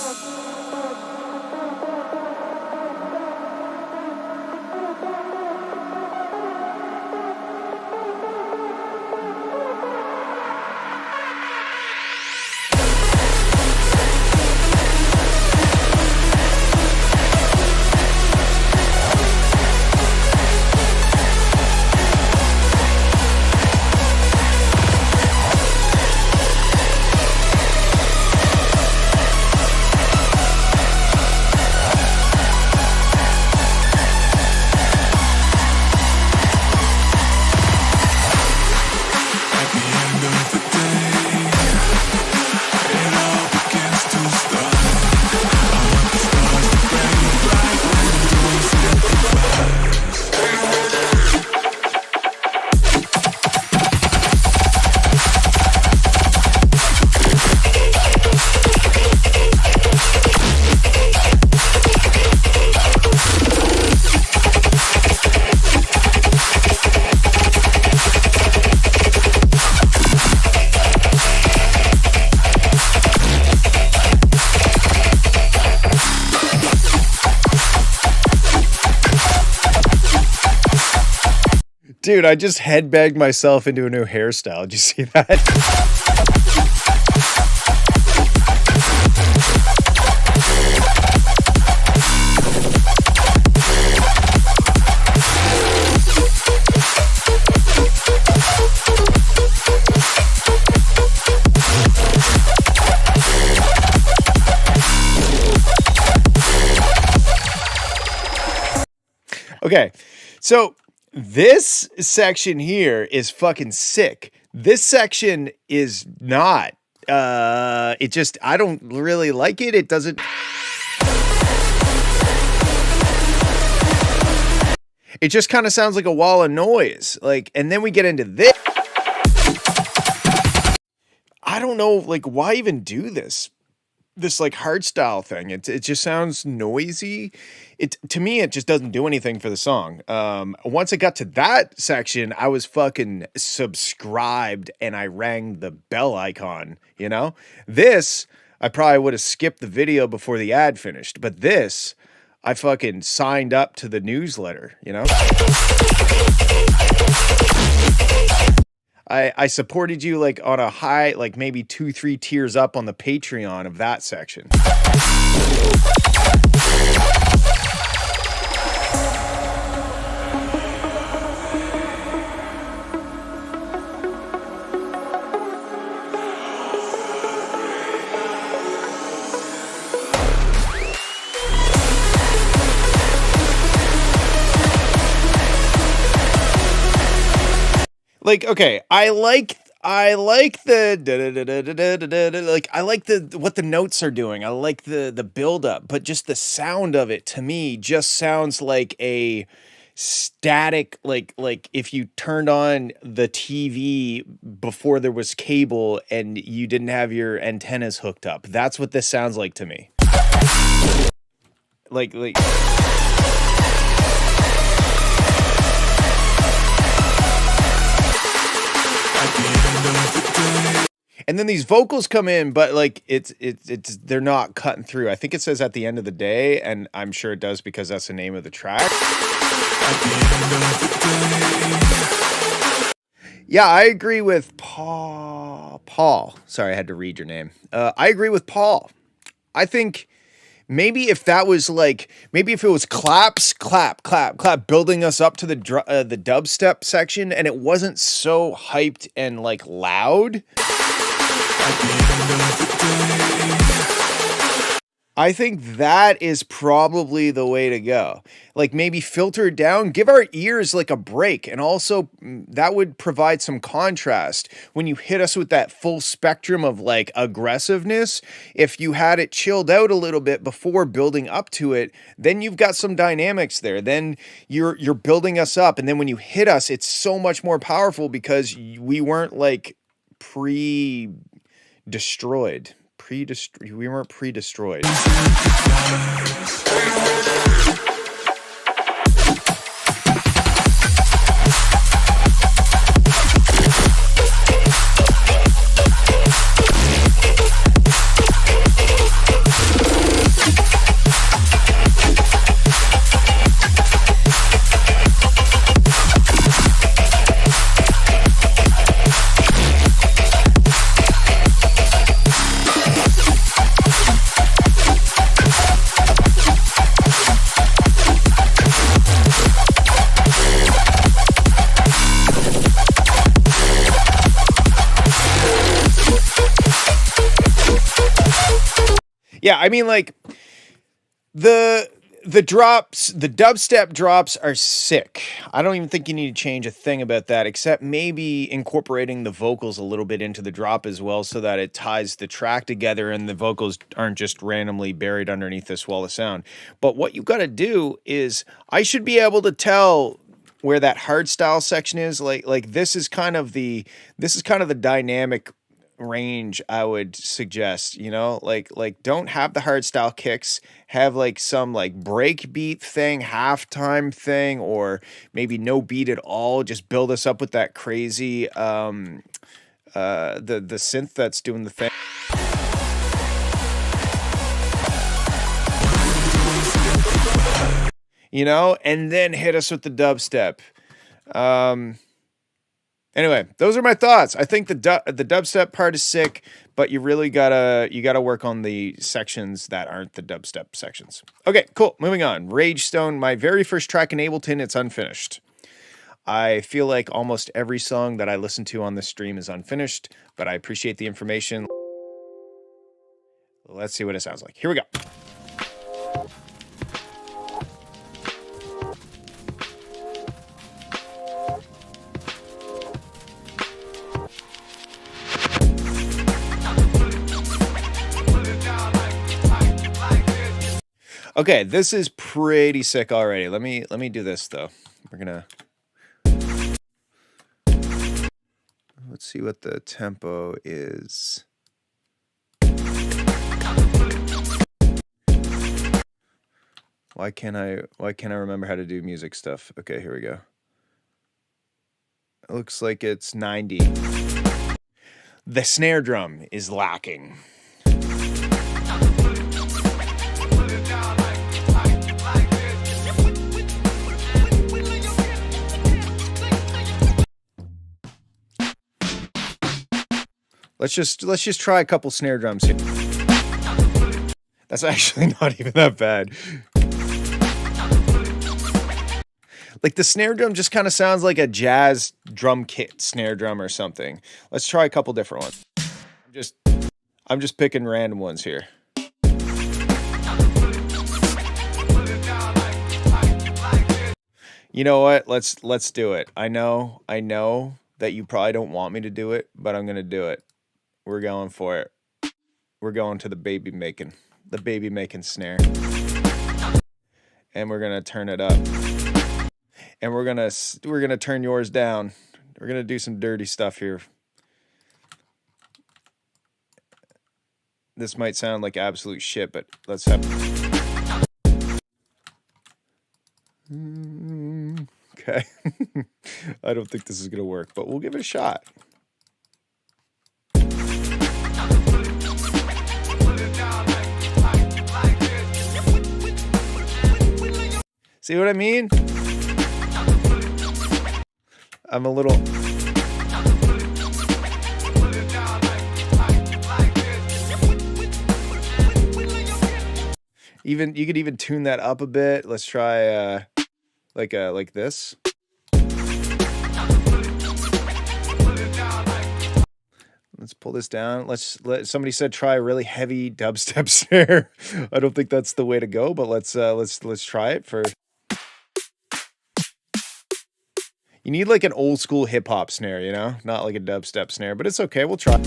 Dude, I just headbanged myself into a new hairstyle. Did you see that? Okay, so this section here is fucking sick. This section is not. It just, I don't really like it. It doesn't. It just kind of sounds like a wall of noise. Like, and then we get into this. I don't know, like, why even do this? This like hardstyle thing. It just sounds noisy. To me, it just doesn't do anything for the song. Once I got to that section, I was fucking subscribed and I rang the bell icon, you know? This, I probably would have skipped the video before the ad finished, but this, I fucking signed up to the newsletter, you know? I supported you like on a high, like maybe 2-3 tiers up on the Patreon of that section. Like, okay, I like the like I like the what the notes are doing. I like the build up, but just the sound of it to me just sounds like a static, like if you turned on the TV before there was cable and you didn't have your antennas hooked up. That's what this sounds like to me. Like and then these vocals come in, but like it's they're not cutting through. I think it says at the end of the day, and I'm sure it does because that's the name of the track. Yeah, I agree with Paul. Sorry, I had to read your name. I agree with Paul. I think maybe if that was like, maybe if it was claps, clap, clap, clap, building us up to the dubstep section, and it wasn't so hyped and like loud. I think that is probably the way to go. Like maybe filter it down, give our ears like a break. And also that would provide some contrast when you hit us with that full spectrum of like aggressiveness. If you had it chilled out a little bit before building up to it, then you've got some dynamics there. Then you're building us up. And then when you hit us, it's so much more powerful because we weren't like pre-destroyed. We weren't pre-destroyed. Yeah, I mean, like, the drops, the dubstep drops are sick. I don't even think you need to change a thing about that, except maybe incorporating the vocals a little bit into the drop as well so that it ties the track together and the vocals aren't just randomly buried underneath this wall of sound. But what you got to do is, I should be able to tell where that hardstyle section is. Like this is kind of the dynamic range I would suggest, you know, like don't have the hardstyle kicks, have like some like break beat thing, halftime thing, or maybe no beat at all. Just build us up with that crazy the synth that's doing the thing. You know, and then hit us with the dubstep. Anyway, those are my thoughts. I think the dubstep part is sick, but you really gotta work on the sections that aren't the dubstep sections. Okay, cool. Moving on. Rage Stone, my very first track in Ableton. It's unfinished. I feel like almost every song that I listen to on this stream is unfinished, but I appreciate the information. Let's see what it sounds like. Here we go. Okay, this is pretty sick already. Let me do this though. We're gonna let's see what the tempo is. Why can't I remember how to do music stuff? Okay, here we go. It looks like it's 90. The snare drum is lacking. Let's just try a couple snare drums here. That's actually not even that bad. Like the snare drum just kind of sounds like a jazz drum kit snare drum or something. Let's try a couple different ones. I'm just picking random ones here. You know what? Let's do it. I know that you probably don't want me to do it, but I'm gonna do it. We're going for it. We're going to the baby making snare. And we're gonna turn it up. And we're gonna turn yours down. We're gonna do some dirty stuff here. This might sound like absolute shit, but let's have. Okay. I don't think this is gonna work, but we'll give it a shot. See what I mean? I'm a little... You could even tune that up a bit. Let's try like this. Let's pull this down. Somebody said try a really heavy dubstep snare. I don't think that's the way to go, but let's try it for. You need like an old school hip hop snare, you know, not like a dubstep snare, but it's okay. We'll try.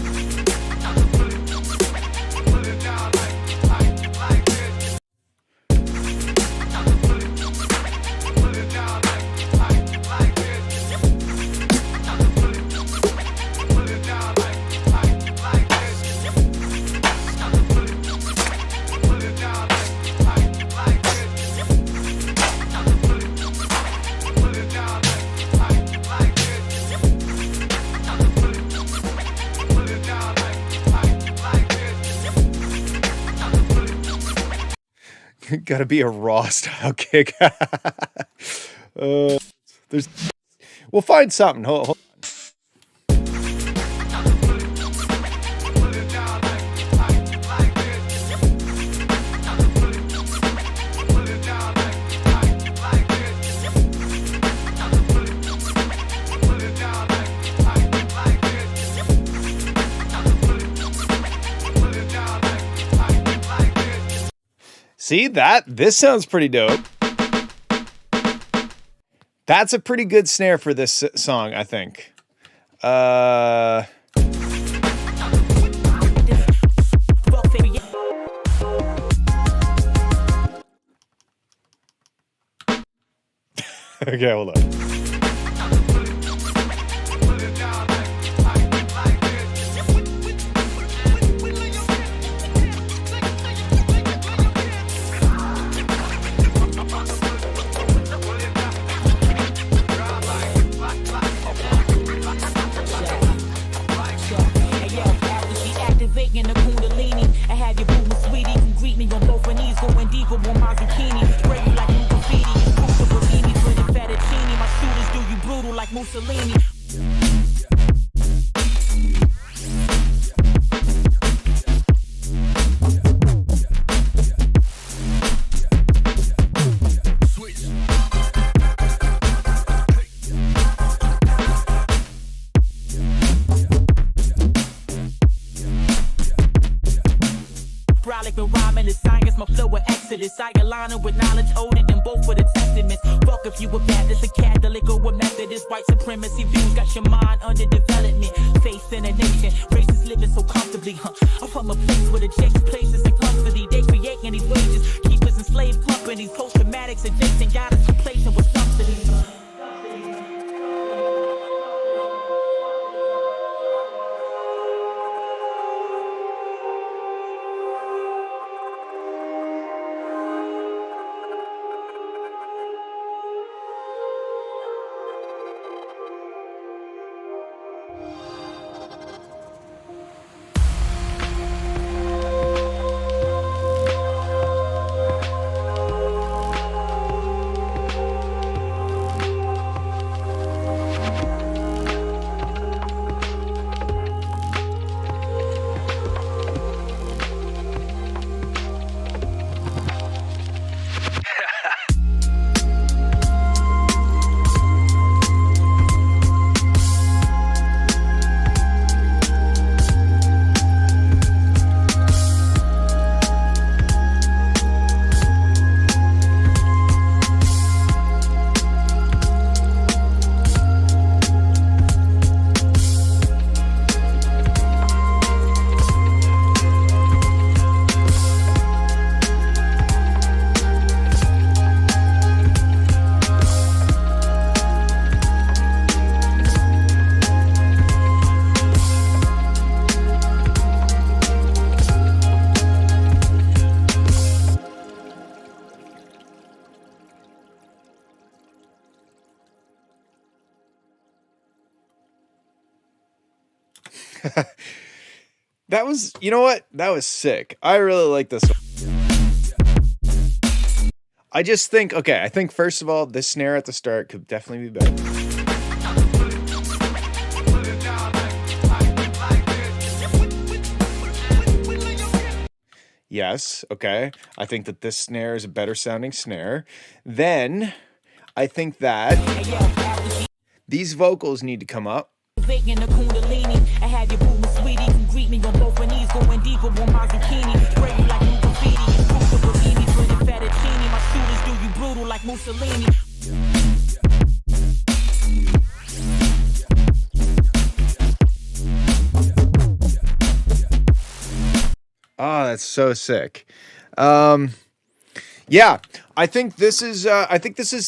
Gotta be a raw style kick. We'll find something. Hold on. See that? This sounds pretty dope. That's a pretty good snare for this song, I think. Okay, hold on. Mussolini. Brolic and rhyming is science, my flow of exodus. I align with knowledge older than both of the testaments. Fuck if you a Baptist, a Catholic, or a Methodist. White supremacy views got your mind under development. Faith in a nation, races living so comfortably. I'm from a place where the jakes places in custody. They creating these wages, keepers and slave companies. Post-traumatics adjacent, got us replacing with subsidies. That was, you know what? That was sick. I really like this one. I just think, okay, I think first of all, this snare at the start could definitely be better. Yes, okay. I think that this snare is a better sounding snare. Then I think that these vocals need to come up. Vegan the kundalini, I have your boo, sweetie. Can greet me on both knees, going deeper on my zucchini. Break you like new graffiti, crucial bikini, for the fettuccine. My shooters do you brutal like Mussolini. Oh, that's so sick. Yeah, I think this is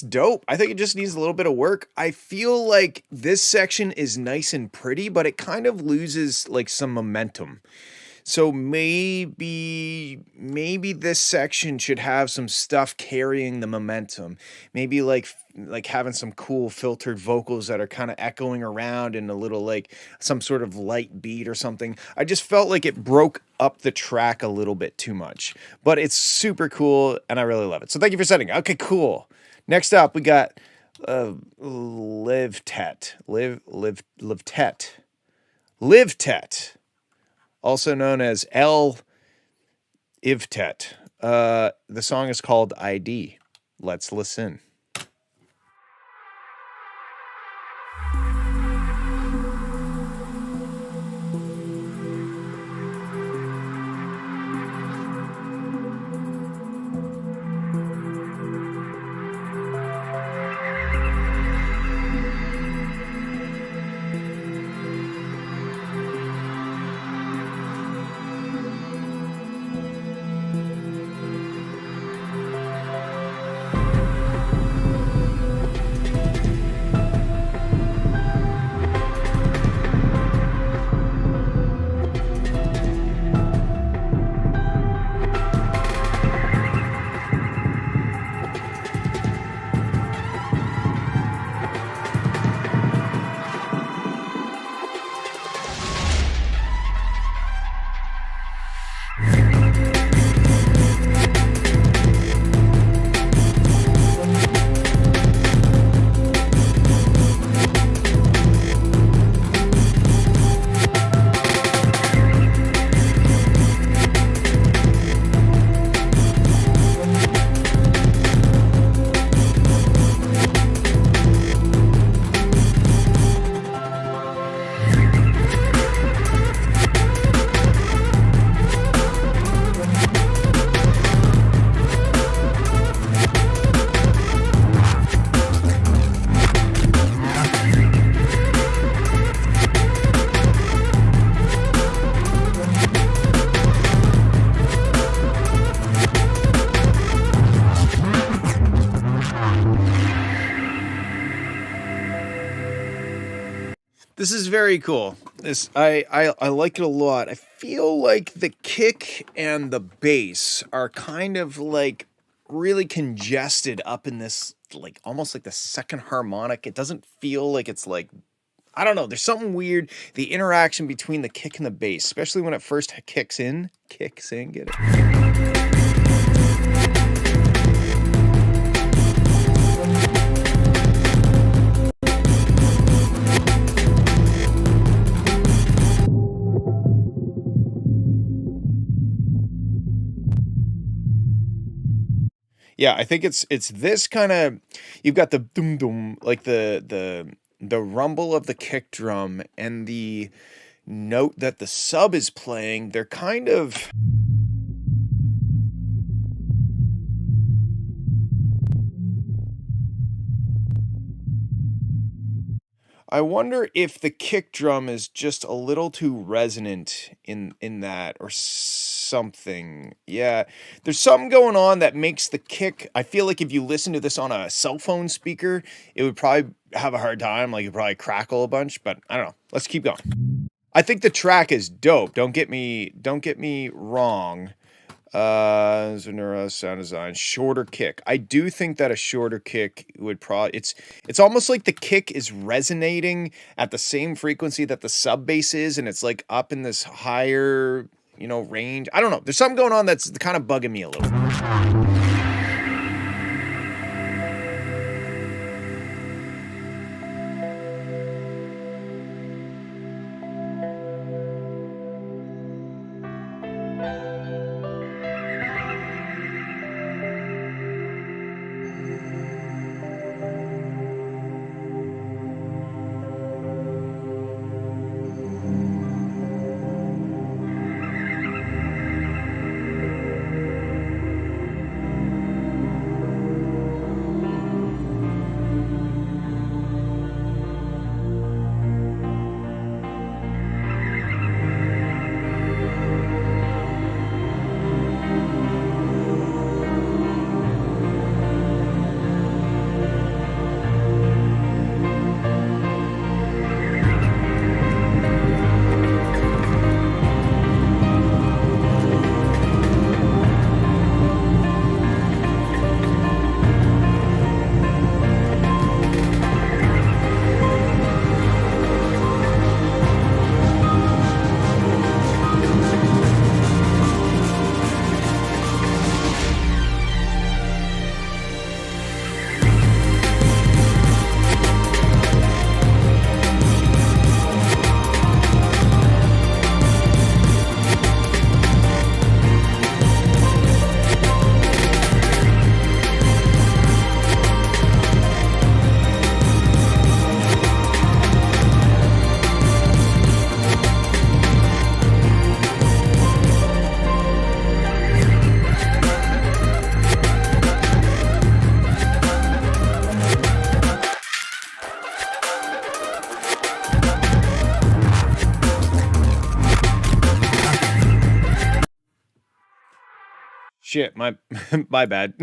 dope. I think it just needs a little bit of work. I feel like this section is nice and pretty, but it kind of loses like some momentum. So maybe this section should have some stuff carrying the momentum. Maybe like having some cool filtered vocals that are kind of echoing around in a little like some sort of light beat or something. I just felt like it broke up the track a little bit too much, but it's super cool and I really love it. So thank you for setting it. Okay, cool. Next up, we got Live Tet, also known as El Ivtet. The song is called ID. Let's listen. This is very cool. This I like it a lot. I feel like the kick and the bass are kind of like really congested up in this, like almost like the second harmonic. It doesn't feel like it's like, I don't know. There's something weird. The interaction between the kick and the bass, especially when it first kicks in, get it? Yeah, I think it's this kind of, you've got the dum dum, like the rumble of the kick drum and the note that the sub is playing. They're kind of, I wonder if the kick drum is just a little too resonant in that or something. Yeah, there's something going on that makes the kick. I feel like if you listen to this on a cell phone speaker, it would probably have a hard time. Like, it'd probably crackle a bunch, but I don't know. Let's keep going. I think the track is dope. Don't get me wrong. Zanura sound design, shorter kick. I do think that a shorter kick would probably, it's almost like the kick is resonating at the same frequency that the sub bass is, and it's like up in this higher, range. I don't know. There's something going on that's kind of bugging me a little. Shit, my my bad.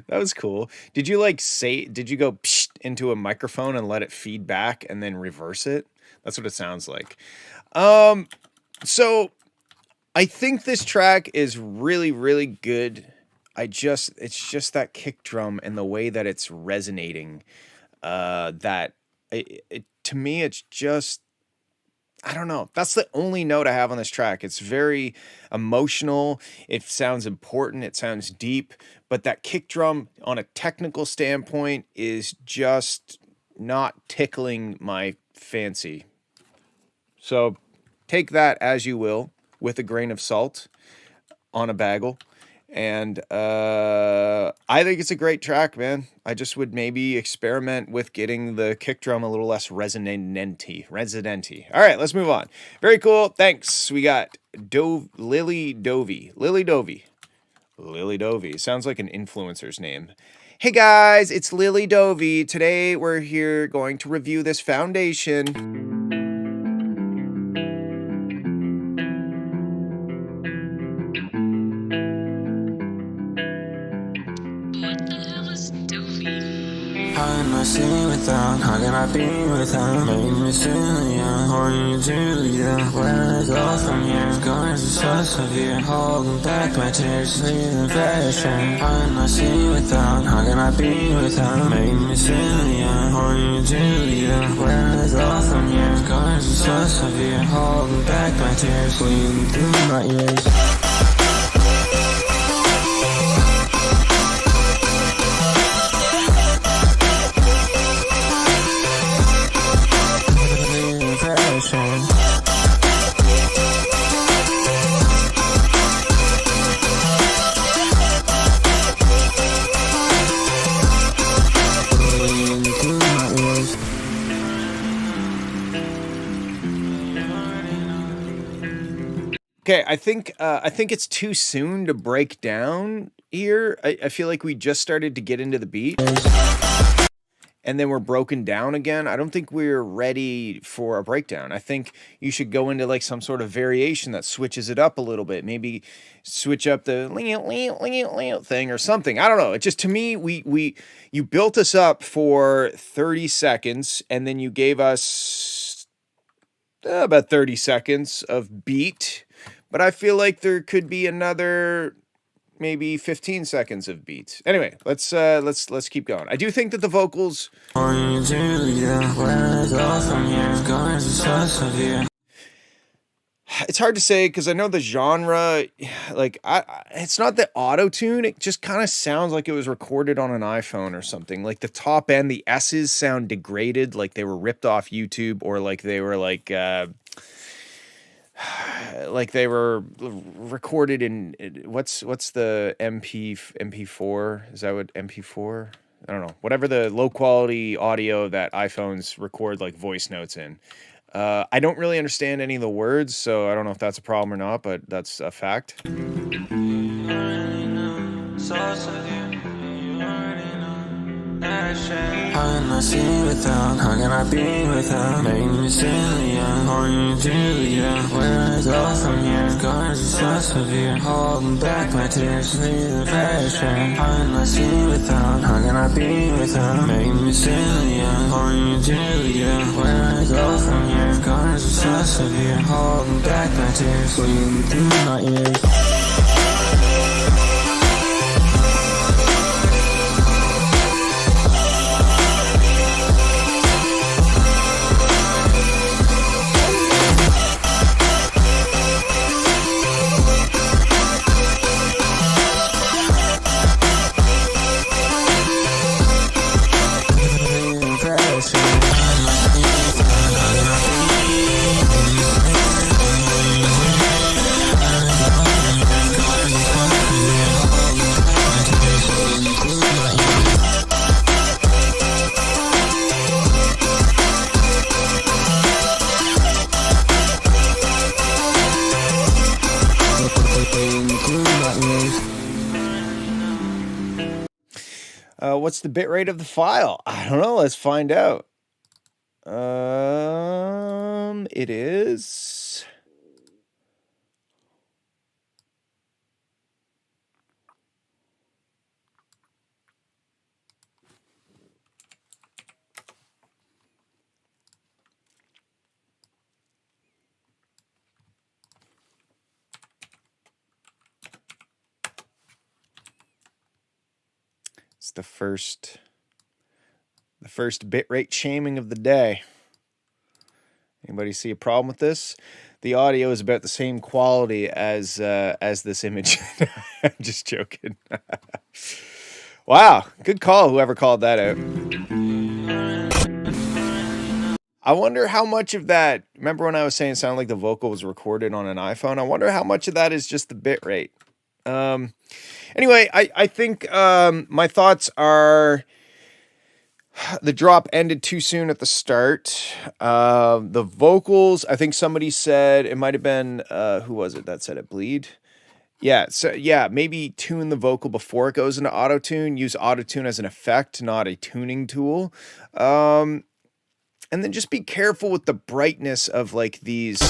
That was cool. Did you go psh into a microphone and let it feed back and then reverse it? That's what it sounds like. So I think this track is really, really good. It's just that kick drum and the way that it's resonating. To me, it's just, I don't know. That's the only note I have on this track. It's very emotional. It sounds important. It sounds deep. But that kick drum, on a technical standpoint, is just not tickling my fancy. So take that as you will, with a grain of salt on a bagel. And I think it's a great track, man. I just would maybe experiment with getting the kick drum a little less resonanty. All right, let's move on. Very cool. Thanks. We got Lily Dovey. Sounds like an influencer's name. Hey guys, it's Lily Dovey. Today we're here going to review this foundation. How can I see without? How can I be without? Making me silly, yeah. Or you do, yeah. Where I go from here? Scars are so severe. Holding back my tears, leaving fashion. How can I see without? How can I be without? Making me silly, yeah. Or you do, yeah. Where I go from here? Scars are so severe. Holding back my tears, bleeding through my ears. Okay, I think it's too soon to break down here. I feel like we just started to get into the beat, and then we're broken down again. I don't think we're ready for a breakdown. I think you should go into like some sort of variation that switches it up a little bit. Maybe switch up the thing or something. I don't know. It just, to me, you built us up for 30 seconds, and then you gave us about 30 seconds of beat. But I feel like there could be another maybe 15 seconds of beat. Anyway, let's keep going. I do think that the vocals. It's hard to say because I know the genre, like it's not the auto-tune. It just kind of sounds like it was recorded on an iPhone or something. Like the top end, the S's sound degraded, like they were ripped off YouTube, or like they were like they were recorded in what's the MP4? Is that what MP4? I don't know. Whatever the low quality audio that iPhones record like voice notes in. I don't really understand any of the words, so I don't know if that's a problem or not, but that's a fact. How can I see without? How can I be without? Making me silly, yeah. Or you do, yeah. Where I go from here? Scars are so severe. Holding back my tears, leaving fashion. How can I see without? How can I be without? Making me silly, yeah. Or you do, yeah. Where I go from here? Scars are so severe. Holding back my tears, bleeding through my ears. What's the bit rate of the file? I don't know. Let's find out. It is. It's the first bitrate shaming of the day. Anybody see a problem with this? The audio is about the same quality as this image. I'm just joking. Wow, good call, whoever called that out. I wonder how much of that, remember when I was saying it sounded like the vocal was recorded on an iPhone? I wonder how much of that is just the bit rate. Anyway, I think my thoughts are the drop ended too soon at the start. The vocals, I think somebody said, it might have been, who was it that said it, Bleed? Yeah, so yeah, maybe tune the vocal before it goes into auto-tune. Use auto-tune as an effect, not a tuning tool. And then just be careful with the brightness of like these.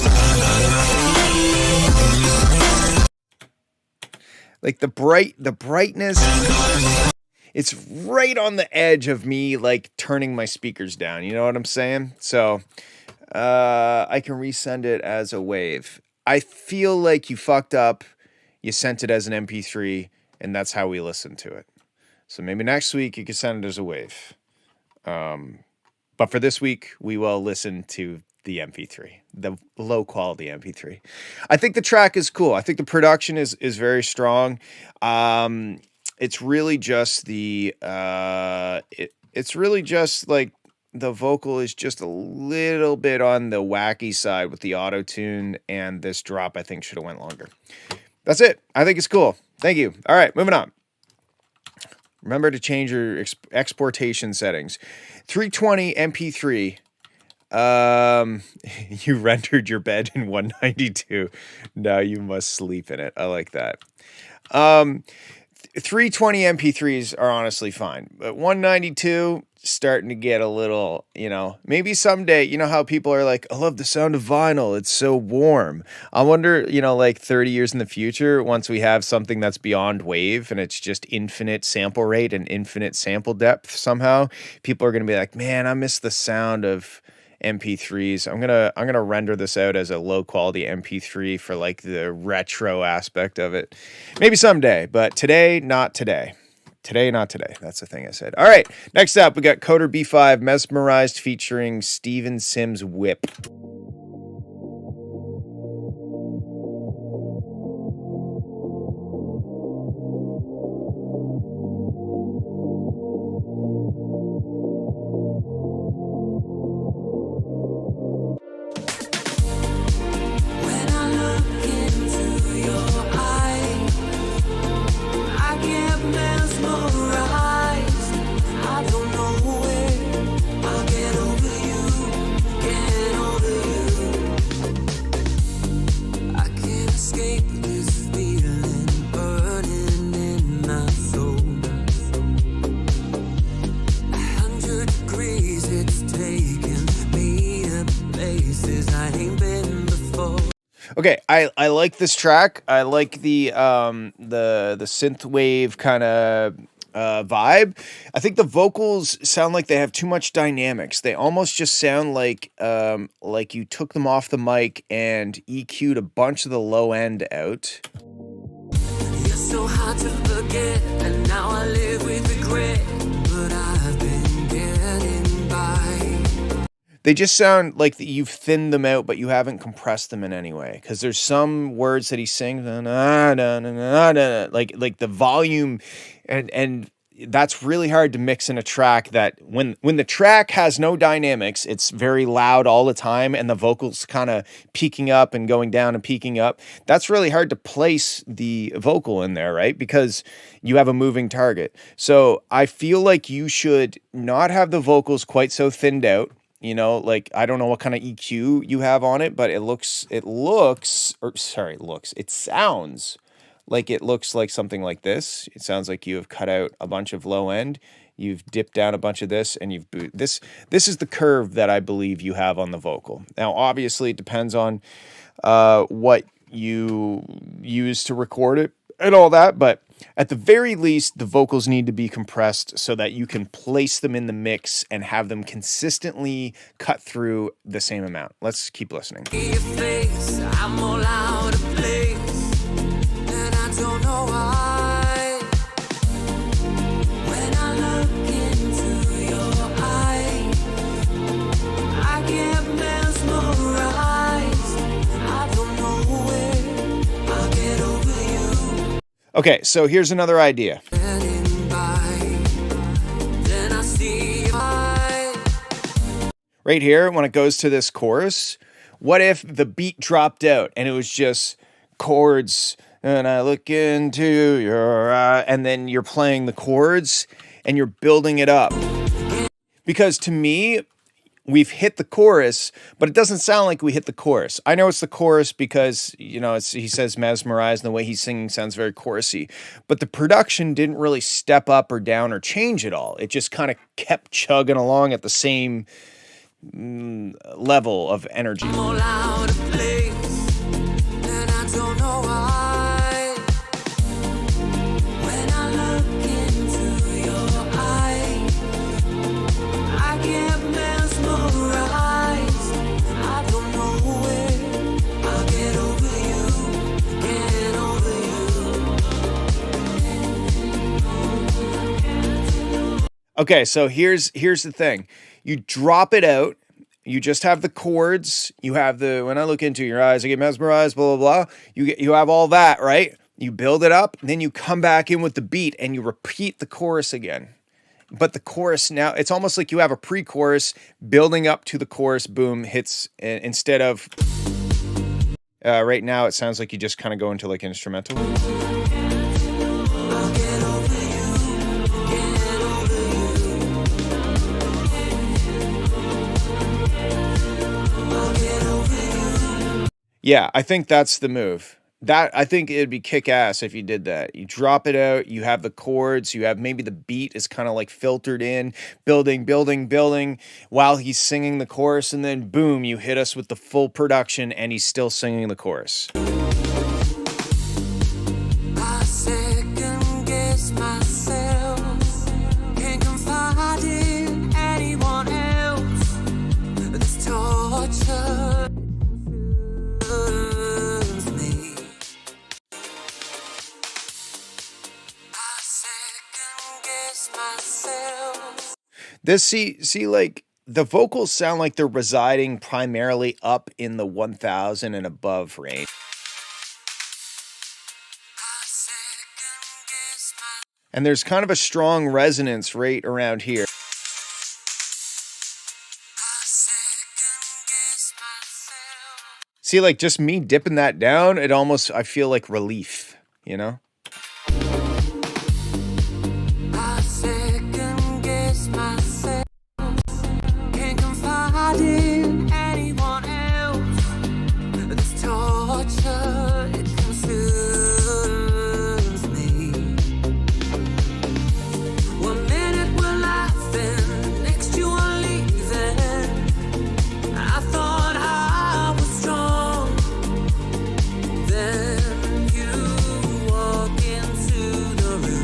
Like the brightness. It's right on the edge of me like turning my speakers down. You know what I'm saying? So I can resend it as a wave. I feel like you fucked up. You sent it as an MP3, and that's how we listen to it. So maybe next week you can send it as a wave. But for this week, we will listen to the MP3, the low quality MP3. I think the track is cool. I think the production is very strong. It's really just the it's really just like the vocal is just a little bit on the wacky side with the auto tune, and this drop I think should have went longer. That's it. I think it's cool. Thank you. All right, moving on. Remember to change your exportation settings. 320 MP3. You rendered your bed in 192. Now you must sleep in it. I like that. 320 MP3s are honestly fine, but 192 starting to get a little, maybe someday, you know how people are like, I love the sound of vinyl. It's so warm. I wonder, like 30 years in the future, once we have something that's beyond wave and it's just infinite sample rate and infinite sample depth somehow, people are going to be like, man, I miss the sound of MP3s. I'm gonna render this out as a low quality MP3 for like the retro aspect of it. Maybe someday, but today, not today. Today, not today. That's the thing I said. All right, next up, we got Coder B5 Mesmerized featuring Steven Sims Whip. Okay, I like this track. I like the synthwave kind of vibe. I think the vocals sound like they have too much dynamics. They almost just sound like you took them off the mic and EQ'd a bunch of the low end out. You're so hard to forget, and now I live with regret, but I've been getting by. They just sound like you've thinned them out, but you haven't compressed them in any way. Because there's some words that he sings, like the volume, and that's really hard to mix in a track. That when the track has no dynamics, it's very loud all the time, and the vocals kind of peaking up and going down and peaking up. That's really hard to place the vocal in there, right? Because you have a moving target. So I feel like you should not have the vocals quite so thinned out. Like, I don't know what kind of EQ you have on it, but it sounds like it looks like something like this. It sounds like you have cut out a bunch of low end, you've dipped down a bunch of this, and you've boot. This is the curve that I believe you have on the vocal. Now, obviously, it depends on what you use to record it and all that, but at the very least, the vocals need to be compressed so that you can place them in the mix and have them consistently cut through the same amount. Let's keep listening. I'm all out of place, and I don't know why. When I look into your eye, I get mesmerized. I don't know where I'll get over you. Okay, so here's another idea. right here, when it goes to this chorus, what if the beat dropped out and it was just chords, and I look into your eye, and then you're playing the chords and you're building it up? Because to me, we've hit the chorus, but it doesn't sound like we hit the chorus. I know it's the chorus because, you know, he says mesmerized, and the way he's singing sounds very chorusy. But the production didn't really step up or down or change at all. It just kind of kept chugging along at the same level of energy. I'm all out of place, and I don't know why. When I look into your eyes, I get mesmerized. I don't know where I'll get over you, get over you. Okay, so here's the thing. You drop it out. You just have the chords. You have the when I look into your eyes, I get mesmerized, blah, blah, blah. You have all that, right? You build it up, and then you come back in with the beat and you repeat the chorus again. But the chorus now, it's almost like you have a pre-chorus building up to the chorus, boom, hits, instead of right now it sounds like you just kind of go into like an instrumental. Yeah, I think that's the move. I think it'd be kick-ass if you did that. You drop it out, you have the chords, you have maybe the beat is kind of like filtered in, building, building, building, while he's singing the chorus, and then boom, you hit us with the full production and he's still singing the chorus. I second guess myself, can't confide in anyone else. This torture consumes me. I second guess myself. This see like the vocals sound like they're residing primarily up in the 1000 and above range. And there's kind of a strong resonance right around here. See, like just me dipping that down, it almost, I feel like relief, you know? I second guess myself, can't confide in anyone else. This torture, it consumes me. One minute we're laughing, next you are leaving. I thought I was strong, then you walk into the room.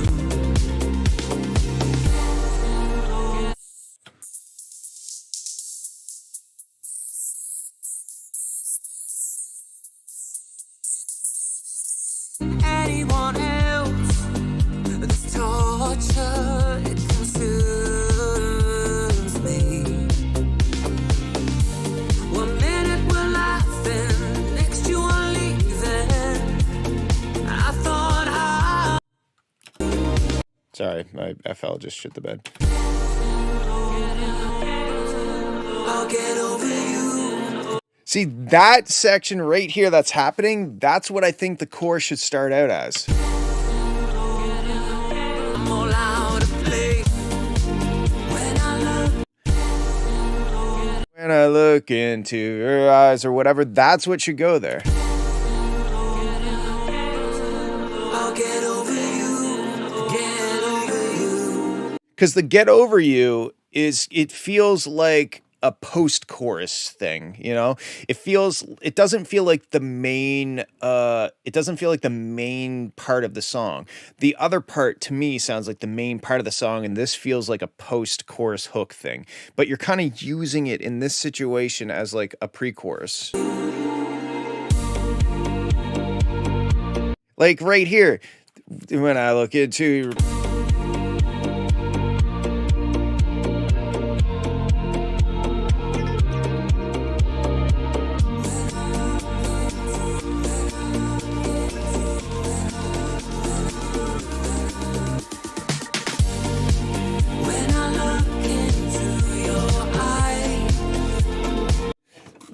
Anyone else, this torture, it consumes me. One minute we're laughing, next you are leaving. I thought Sorry, my FL just shit the bed. I'll get over you. See, that section right here that's happening, that's what I think the chorus should start out as. I'm all out of place. When I look into your eyes or whatever, that's what should go there. I'll get over you. Get over you. Because the get over you it feels like a post-chorus thing, you know? It doesn't feel like the main part of the song. The other part to me sounds like the main part of the song, and this feels like a post-chorus hook thing. But you're kind of using it in this situation as like a pre-chorus. Like right here, when I look into When I look into your eyes,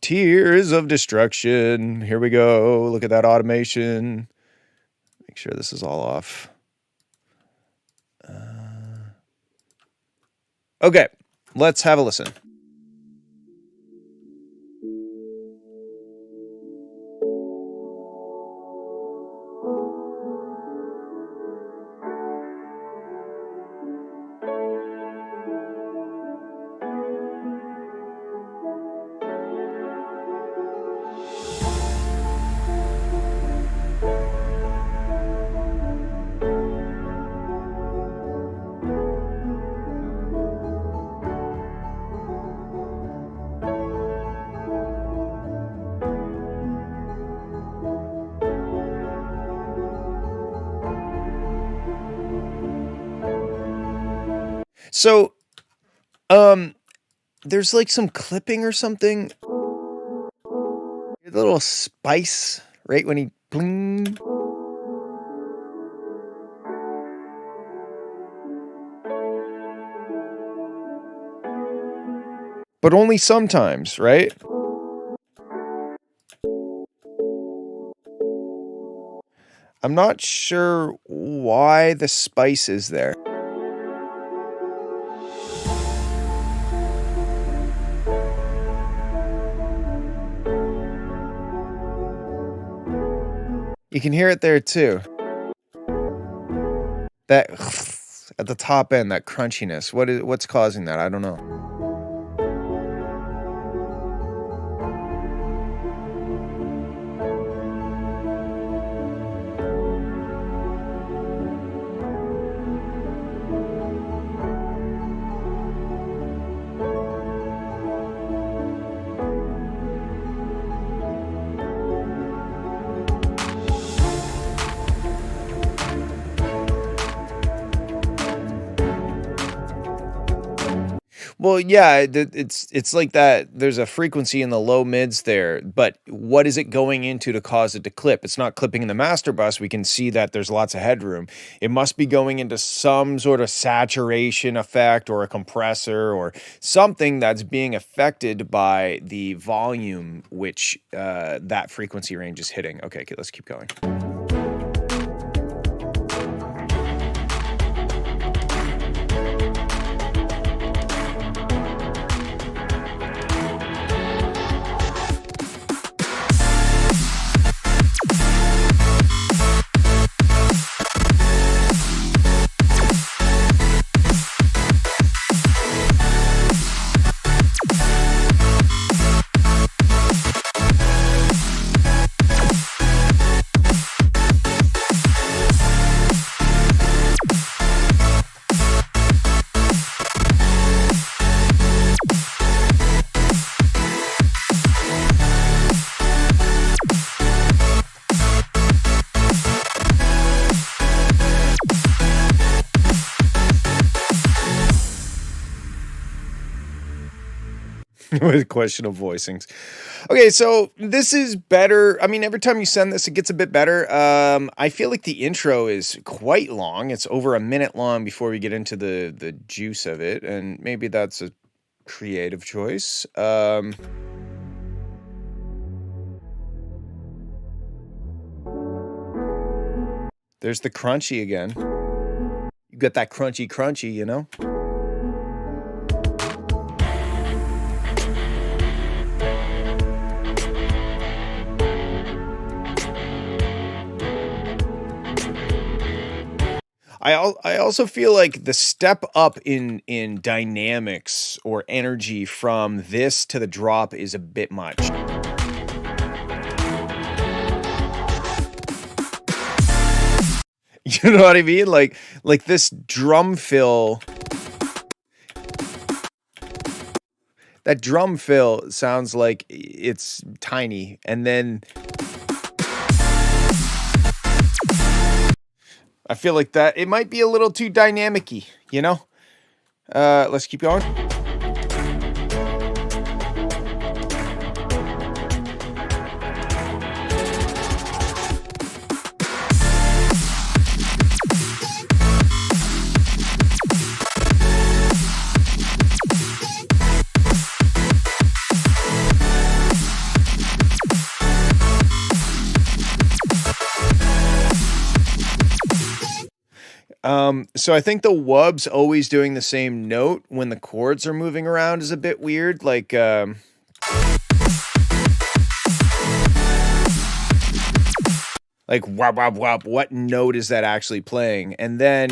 Tears of Destruction. Here we go. Look at that automation. Make sure this is all off. Okay, let's have a listen. So, there's like some clipping or something. A little spice, right when he bling. But only sometimes, right? I'm not sure why the spice is there. You can hear it there too. That at the top end, that crunchiness. What's causing that? I don't know. Well, yeah, it's like that. There's a frequency in the low mids there, but what is it going into to cause it to clip? It's not clipping in the master bus. We can see that there's lots of headroom. It must be going into some sort of saturation effect or a compressor or something that's being affected by the volume which that frequency range is hitting. Okay, let's keep going. With question of voicings. Okay, so this is better. I mean, every time you send this, it gets a bit better. I feel like the intro is quite long. It's over a minute long before we get into the juice of it, and maybe that's a creative choice. There's the crunchy again. You got that crunchy, you know? I also feel like the step up in dynamics or energy from this to the drop is a bit much. You know what I mean? Like this drum fill. That drum fill sounds like it's tiny, and then I feel like that it might be a little too dynamic-y, you know? Let's keep going. So I think the wubs always doing the same note when the chords are moving around is a bit weird. Like, wop, wop, wop, what note is that actually playing? And then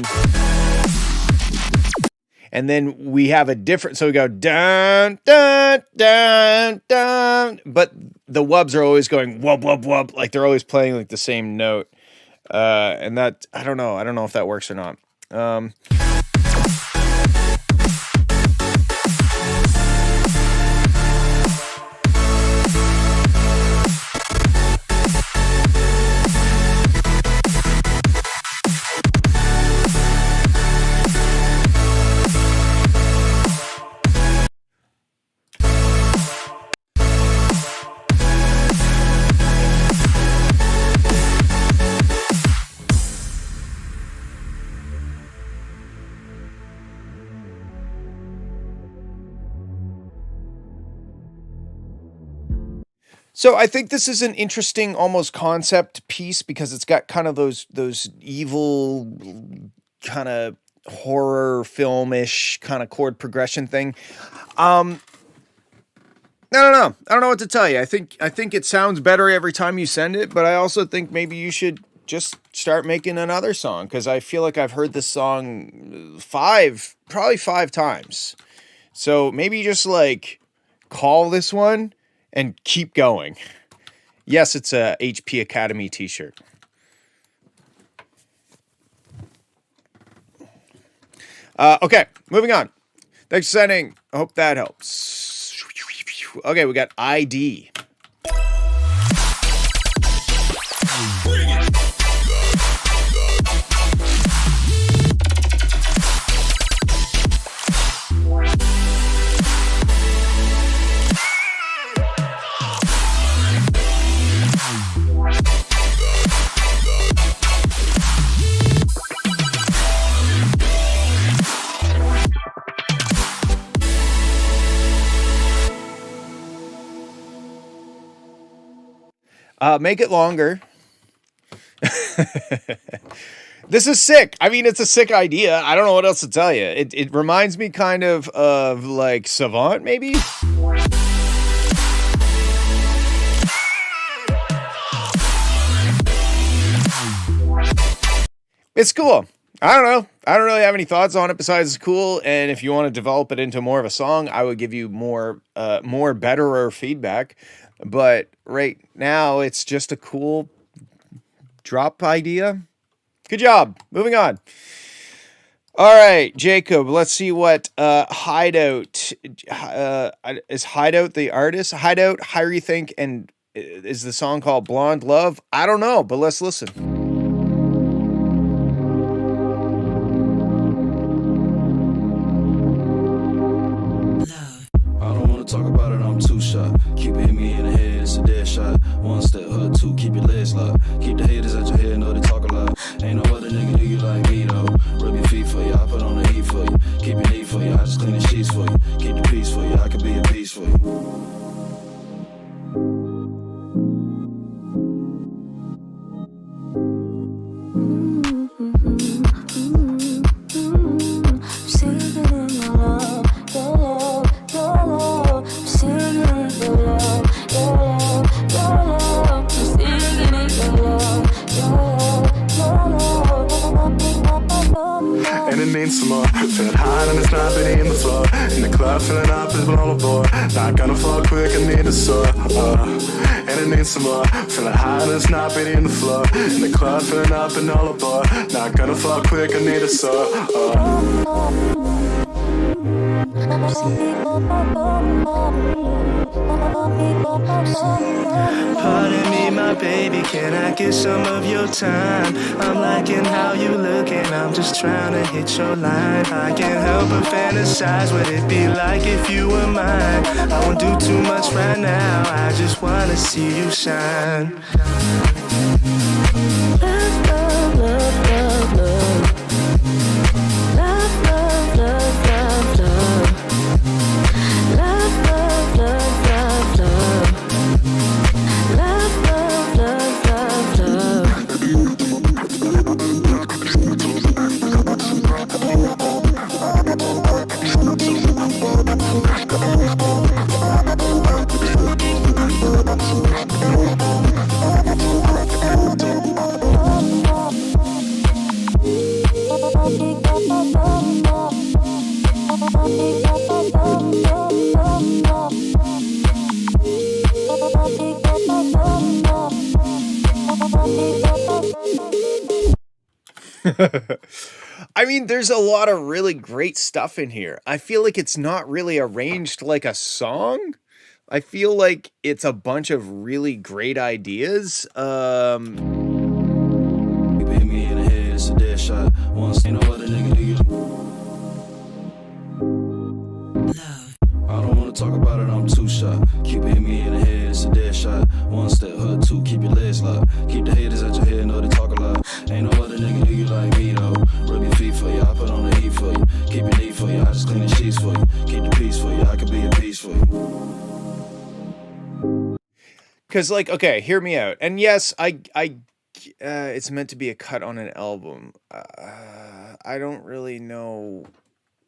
we have a different, so we go dun, dun, dun, dun, but the wubs are always going wub, wub, wub, like they're always playing like the same note. And that, I don't know if that works or not. So I think this is an interesting almost concept piece because it's got kind of those evil kind of horror film-ish kind of chord progression thing. I don't know. I don't know what to tell you. I think it sounds better every time you send it, but I also think maybe you should just start making another song because I feel like I've heard this song probably five times. So maybe just like call this one and keep going. Yes, it's a HP Academy t-shirt. Okay, moving on. Thanks for sending. I hope that helps. Okay, we got ID. Make it longer. This is sick. I mean, it's a sick idea. I don't know what else to tell you. It reminds me kind of like Savant, maybe? It's cool. I don't know. I don't really have any thoughts on it besides it's cool. And if you want to develop it into more of a song, I would give you more betterer feedback. But right now, it's just a cool drop idea. Good job. Moving on. All right, Jacob, let's see what Hideout is. Hideout the artist? Hideout, Hyrie Think, and is the song called Blonde Love? I don't know, but let's listen. Talk about it, I'm too shot. Keep hitting me in the head, it's a dead shot. One step, hurt two, keep your legs locked. Keep the haters at your head, know they talk a lot. Ain't no other nigga do you like me though. Rub your feet for you, I put on the heat for you. Keep your knee for you, I just clean the sheets for you. Keep the peace for you, I can be a piece for you. Some more. Feeling hot and it's not been in the floor. In the club, feeling up is blown aboard. Not gonna fall quick, I need a soar. And it needs some more. Feeling hot and it's not been in the floor. In the club, feeling up and all aboard. Not gonna fall quick, I need a soar. Pardon me, my baby, can I get some of your time? I'm liking how you look and I'm just trying to hit your line. I can't help but fantasize what it'd be like if you were mine. I won't do too much right now, I just wanna see you shine. Love, love, love, love, love. Love, love, love, love, love. Love, love, love, love, love. Love, love, love, love, love. I mean, there's a lot of really great stuff in here. I feel like it's not really arranged like a song. I feel like it's a bunch of really great ideas. Keep hitting me in the head, it's a dead shot. Once ain't no other nigga do you. I don't wanna talk about it, I'm too shot. Keep hitting me in the head, it's a dead shot. One step, hood, two, keep your legs locked. Keep the haters at your head, know they talk a lot. Ain't no other nigga do you like me though. Rub your feet for you, I put on the heat for you. Keep it neat for you, I just clean the sheets for you. Keep the peace for you, I could be a piece for you. Cause like, okay, hear me out. And yes, it's meant to be a cut on an album. I don't really know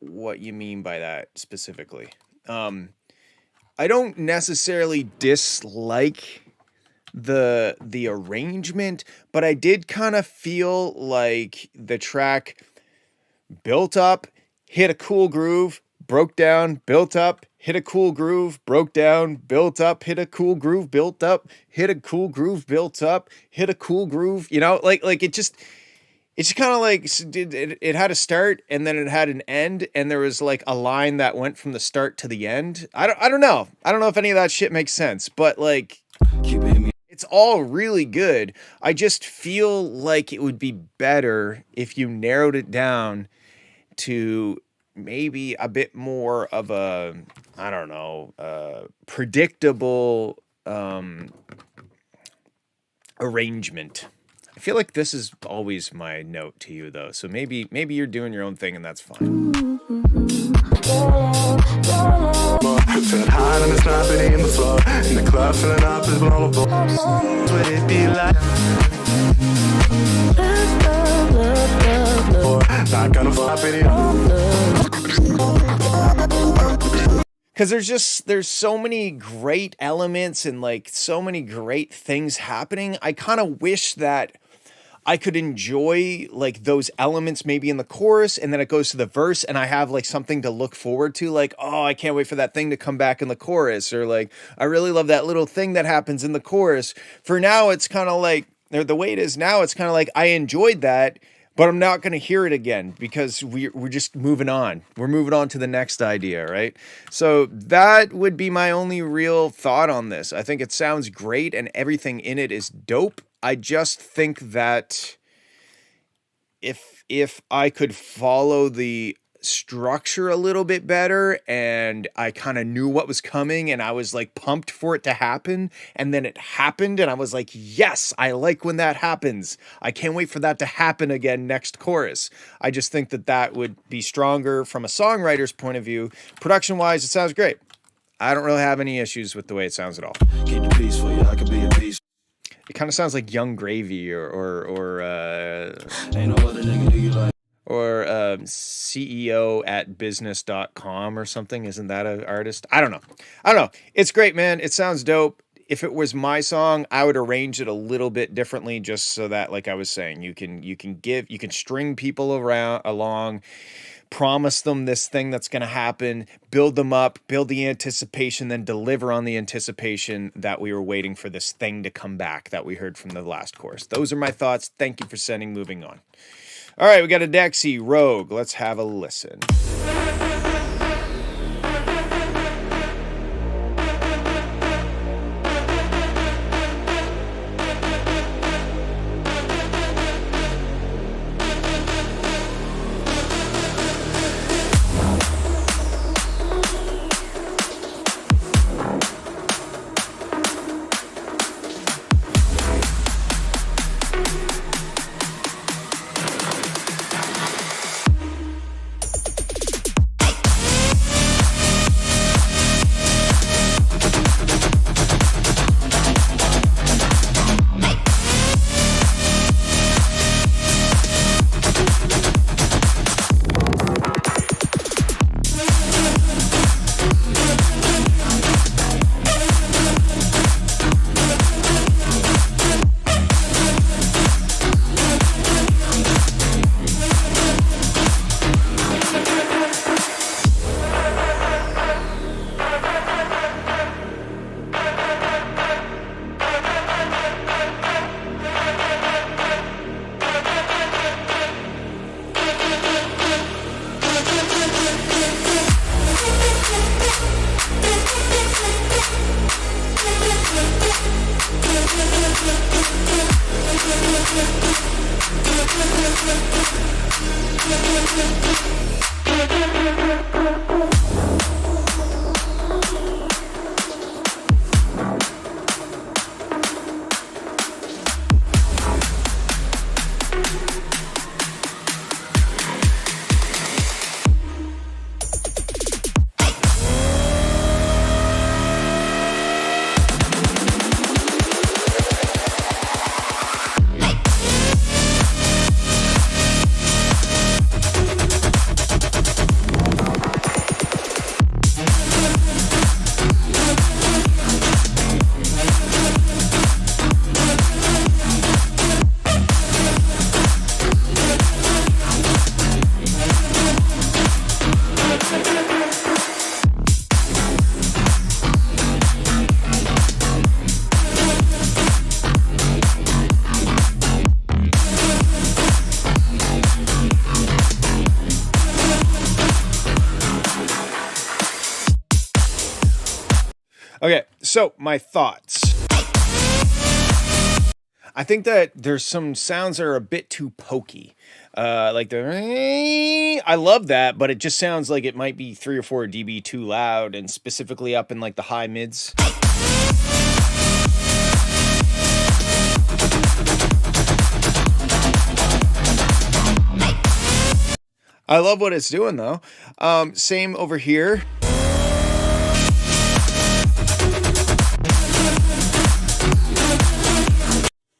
what you mean by that specifically. I don't necessarily dislike the arrangement, but I did kind of feel like the track built up, hit a cool groove, broke down, built up, hit a cool groove, broke down, built up, hit a cool groove, built up, hit a cool groove, built up, hit a cool groove, you know, like it just kind of like it had a start and then it had an end, and there was like a line that went from the start to the end. I don't know if any of that shit makes sense, but like it's all really good. I just feel like it would be better if you narrowed it down to maybe a bit more of a, I don't know, predictable arrangement. I feel like this is always my note to you though, so maybe you're doing your own thing and that's fine. Feeling high and it's snapping in the floor. In the club, filling up is vulnerable. Would it be like not gonna flop it in. Because there's so many great elements and like so many great things happening. I kind of wish that I could enjoy like those elements maybe in the chorus, and then it goes to the verse and I have like something to look forward to, like, oh, I can't wait for that thing to come back in the chorus, or like, I really love that little thing that happens in the chorus. For now, it's kind of like, or the way it is now, it's kind of like I enjoyed that, but I'm not going to hear it again because we're just moving on. We're moving on to the next idea, right? So that would be my only real thought on this. I think it sounds great and everything in it is dope. I just think that if I could follow the structure a little bit better and I kind of knew what was coming and I was like pumped for it to happen, and then it happened and I was like, yes, I like when that happens. I can't wait for that to happen again next chorus. I just think that would be stronger from a songwriter's point of view. Production wise, it sounds great. I don't really have any issues with the way it sounds at all. Keep the peace for you, I could be a piece. It kind of sounds like Young Gravy or Ain't no other nigga do you like. Or CEO at business.com or something. Isn't that an artist? I don't know. It's great, man. It sounds dope. If it was my song, I would arrange it a little bit differently, just so that, like I was saying, you can string people along, promise them this thing that's going to happen, build them up, build the anticipation, then deliver on the anticipation that we were waiting for this thing to come back that we heard from the last chorus. Those are my thoughts. Thank you for sending. Moving on. All right, we got a Dexy Rogue. Let's have a listen. Okay, so my thoughts. I think that there's some sounds that are a bit too pokey. Like the, I love that, but it just sounds like it might be 3 or 4 dB too loud, and specifically up in like the high mids. I love what it's doing though. Same over here.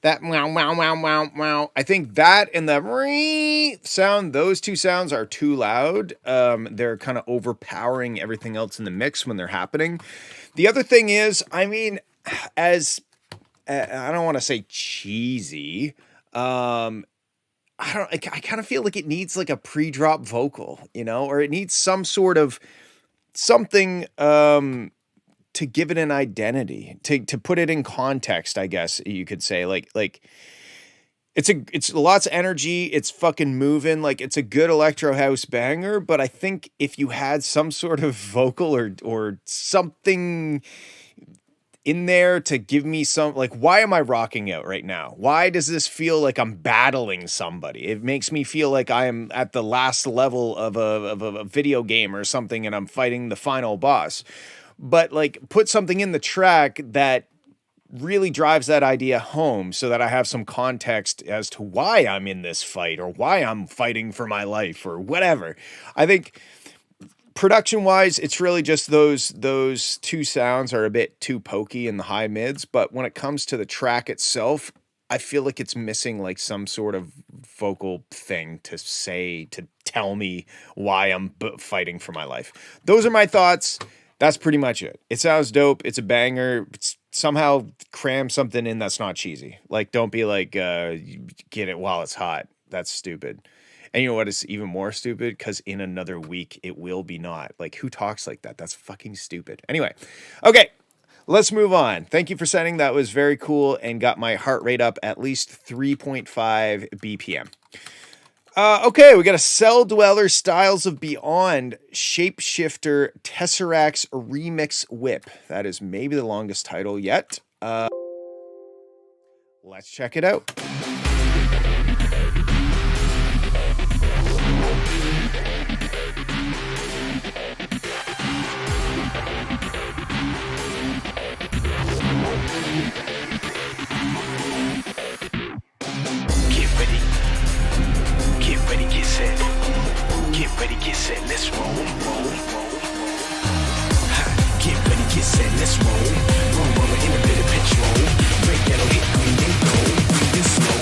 That wow, wow, wow, wow, wow. I think that and the sound, those two sounds are too loud. They're kind of overpowering everything else in the mix when they're happening. The other thing is, I mean, as I don't want to say cheesy, I kind of feel like it needs like a pre-drop vocal, you know, or it needs some sort of something to give it an identity, to put it in context, I guess you could say. Like it's lots of energy, it's fucking moving, like it's a good electro house banger, but I think if you had some sort of vocal or something in there to give me some, like, why am I rocking out right now? Why does this feel like I'm battling somebody? It makes me feel like I am at the last level of a video game or something and I'm fighting the final boss. But like, put something in the track that really drives that idea home so that I have some context as to why I'm in this fight or why I'm fighting for my life or whatever. I think production wise, it's really just those two sounds are a bit too pokey in the high mids. But when it comes to the track itself, I feel like it's missing like some sort of vocal thing to say, to tell me why I'm fighting for my life. Those are my thoughts. That's pretty much it. It sounds dope. It's a banger. Somehow cram something in that's not cheesy. Like, don't be like, get it while it's hot. That's stupid. And you know what is even more stupid? Because in another week, it will be not. Like, who talks like that? That's fucking stupid. Anyway, okay, let's move on. Thank you for sending. That was very cool and got my heart rate up at least 3.5 BPM. Okay, we got a Cell Dweller Styles of Beyond Shapeshifter Tesseract's Remix Whip. That is maybe the longest title yet. Let's check it out. Get ready, get set, let's roll. Get ready, get set, let's roll. Roll in a bit of petrol. Break that hit green and gold. Breathe it slow.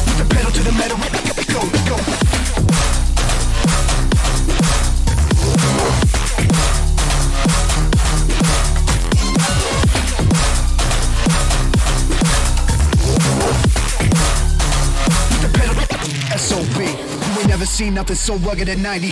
Put the pedal to the metal, go. nothing so rugged at 90,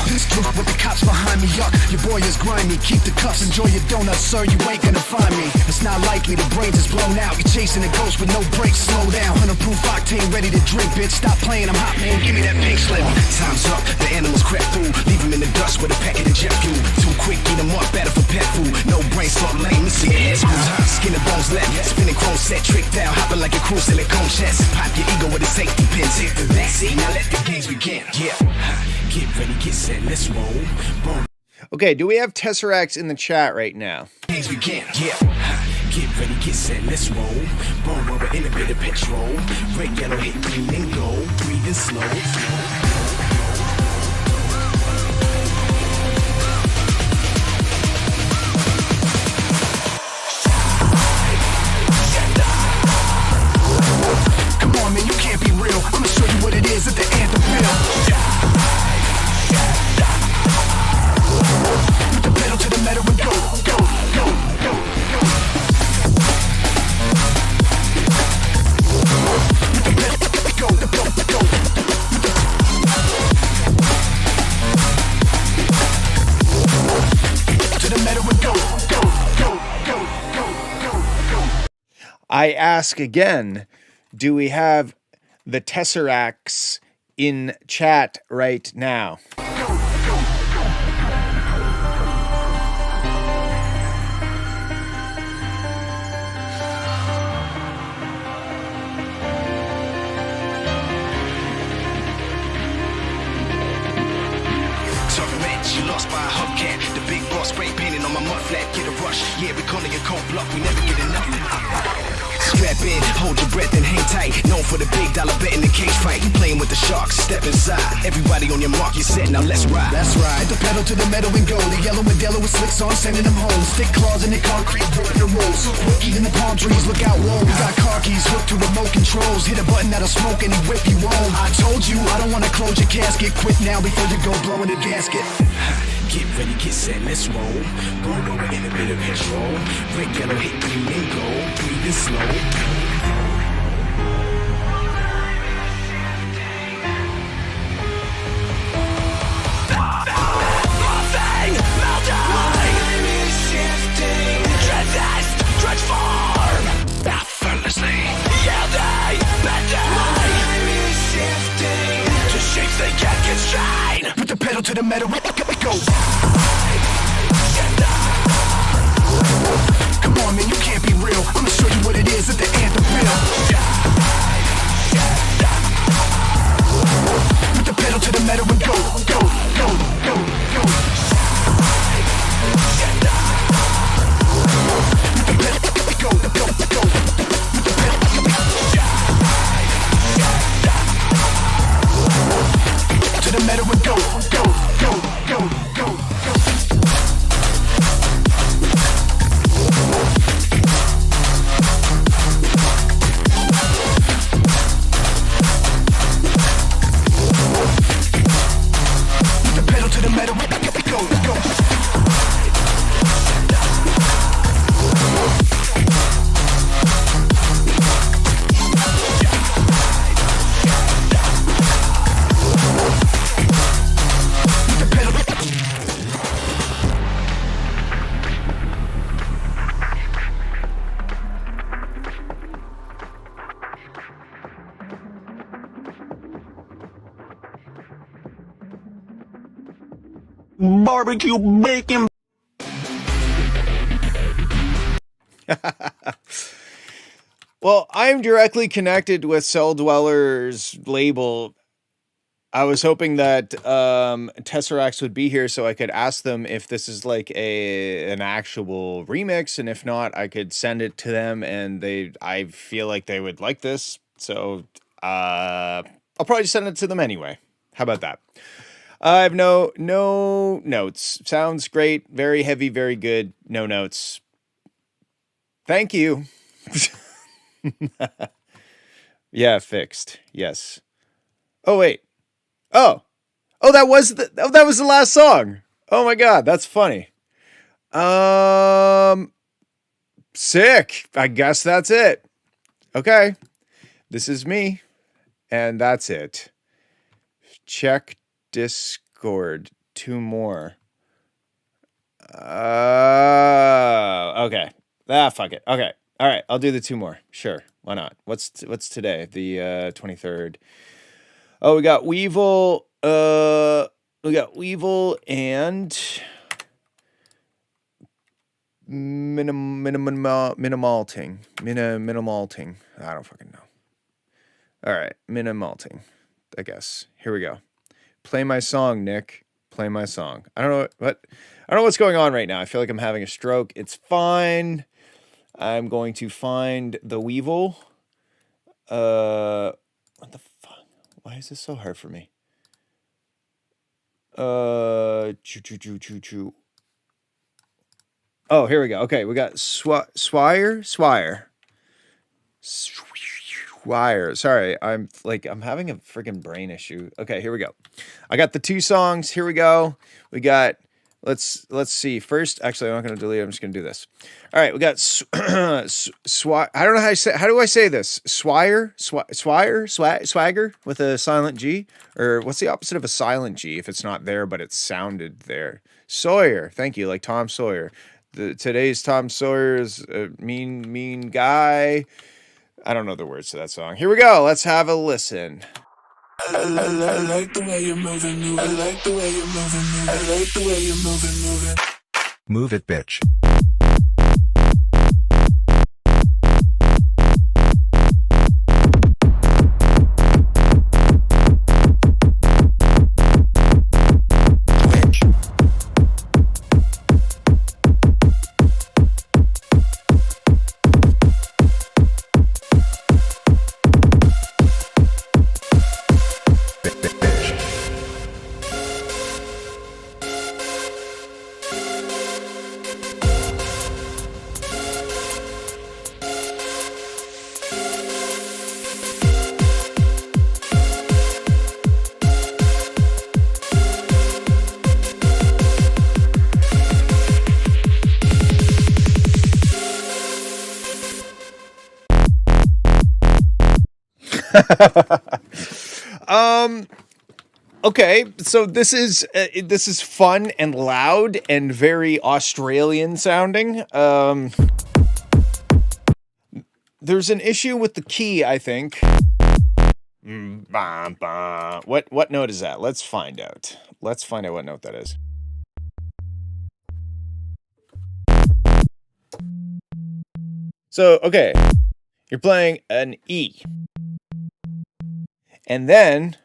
Pistol with the cops behind me, yuck. Your boy is grimy, keep the cuffs, enjoy your donuts, sir, you ain't gonna find me. It's not likely, the brains is blown out. You're chasing a ghost with no brakes, slow down. 100 proof octane, ready to drink, bitch. Stop playing, I'm hot, man, give me that pink slip. Time's up, the animals crept through. Leave him in the dust with a packet of jet fuel. Too quick, eat him up, better for pet food. No brain, salt lane, let's see your head smooth. Skin and bones left, spinning chrome set, tricked out. Hopping like a crew, silicone chest. Pop your ego with a safety pin. Take the back seat, now let the games begin. Yeah, get ready, get set, let's roll. Boom. Okay, do we have Tesseracts in the chat right now? Games begin. Yeah, get ready, get set, let's roll. Bone rubber in a bit of petrol. Red, yellow, hit green and gold. Breathing slow. Come on, man, you can't be real. I'ma show you what it is at the anthem feel. Put the pedal to the metal and go, go, go, go, go. Put the pedal, go, go, go. To the metal and go, go, go, go, go, go, go. I ask again, do we have the Tesseracts in chat right now? You lost by a hubcap. The big boss spray painting on my mud flat. Get a rush. Yeah, we calling your cold bluff. We never get enough. Strap in, hold your breath and hang tight. Known for the big dollar bet in the cage fight. Playing with the sharks, step inside. Everybody on your mark, you're set. Now let's ride. That's right. The pedal to the metal and go. The yellow and yellow with slicks on, sending them home. Stick claws in the concrete, breaking the rules. Even the palm trees, look out, whoa. We got car keys hooked to remote controls. Hit a button that'll smoke and he whip you home. I told you, I don't wanna close your casket. Quit now before you go blowing the gasket. Get ready, get set, let's roll. Burn over in a bit of petrol. Red, yellow, hit green and gold. Breathing slow. Morphing, melting. Shifting, transist, transform. Effortlessly, yielding, bending. Shifting to shapes they can't constrain. Put the pedal to the metal, go. Come on, man, you can't be real. I'ma show you what it is at the anthem feel. Put the pedal to the metal and go, go, go, go, go. Put the pedal, go, go, go. Put the pedal, to the metal and go, go, go, go, go, go. Barbecue bacon. Well, I'm directly connected with Cell Dweller's label. I was hoping that Tesseracts would be here so I could ask them if this is like an actual remix, and if not, I could send it to them, and I feel like they would like this. So I'll probably send it to them anyway. How about that? I have no notes. Sounds great. Very heavy, very good. No notes. Thank you. Yeah, fixed. Yes. Oh, wait. Oh, that was the last song. Oh my God, that's funny. Sick. I guess that's it. Okay. This is me. And that's it. Check Discord. 2 more. Okay. Fuck it. Okay. All right. I'll do the 2 more. Sure. Why not? What's today? The 23rd. Oh, we got Weevil. We got Weevil and Minimalting. Minimalting. I don't fucking know. All right. Minimalting, I guess. Here we go. Play my song, Nick. Play my song. I don't know what's going on right now. I feel like I'm having a stroke. It's fine. I'm going to find the Weevil. What the fuck? Why is this so hard for me? Choo. Oh, here we go. Okay, we got Swire. Sorry, I'm having a freaking brain issue. Okay, here we go. I got the 2 songs. Here we go. We got. Let's see. First, actually, I'm not going to delete it. I'm just going to do this. All right, we got I don't know how do I say this? Swagger with a silent G, or what's the opposite of a silent G if it's not there but it's sounded there? Sawyer. Thank you, like Tom Sawyer. Today's Tom Sawyer is a mean guy. I don't know the words to that song. Here we go. Let's have a listen. I like the way you're moving. I like the way you're moving. I like the way you're moving. Move it, bitch. Okay, so this is fun and loud and very Australian sounding. There's an issue with the key, I think. What note is that? Let's find out. Let's find out what note that is. So, okay, you're playing an E. And then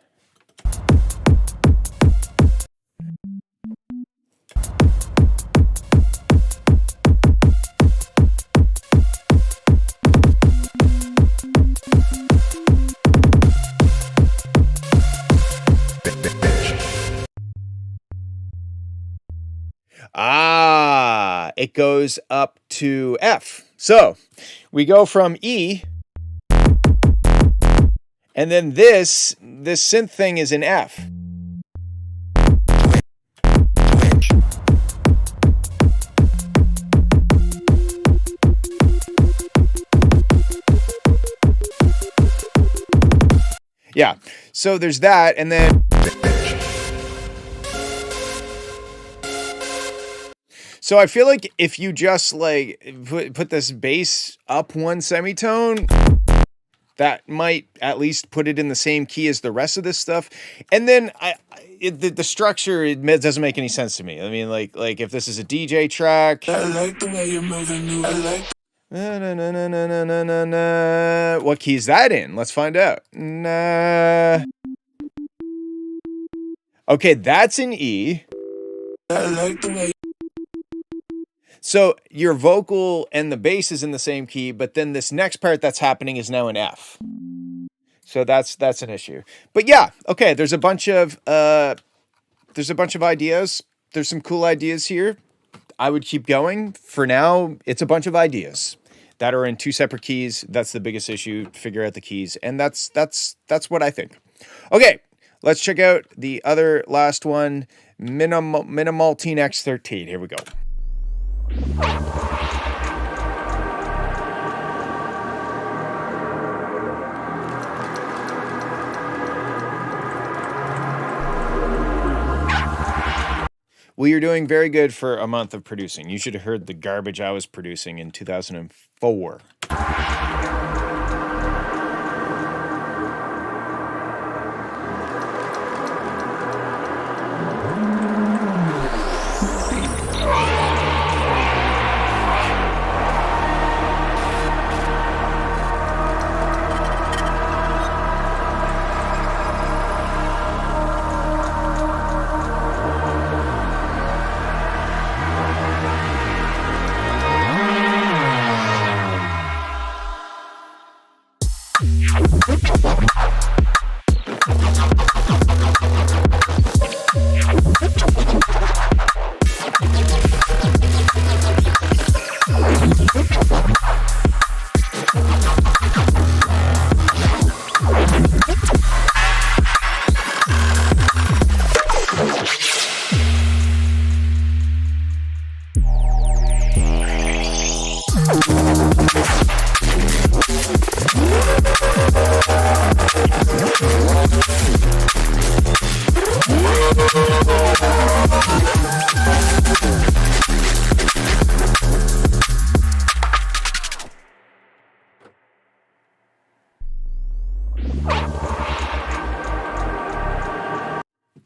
it goes up to F. So we go from E, and then this synth thing is in F. Yeah, so there's that, and then so I feel like if you just like put this bass up 1 semitone, that might at least put it in the same key as the rest of this stuff. And then the structure, it doesn't make any sense to me. I mean, like if this is a DJ track. I like the way you're moving. I like. What key is that in? Let's find out. Okay, that's in E. I like the way. So your vocal and the bass is in the same key, but then this next part that's happening is now in F. So that's an issue. But yeah, okay, there's a bunch of ideas. There's some cool ideas here. I would keep going. For now, it's a bunch of ideas that are in 2 separate keys. That's the biggest issue. Figure out the keys. And that's what I think. Okay, let's check out the other last one, Minimaltine X13. Here we go. Well, you're doing very good for a month of producing. You should have heard the garbage I was producing in 2004.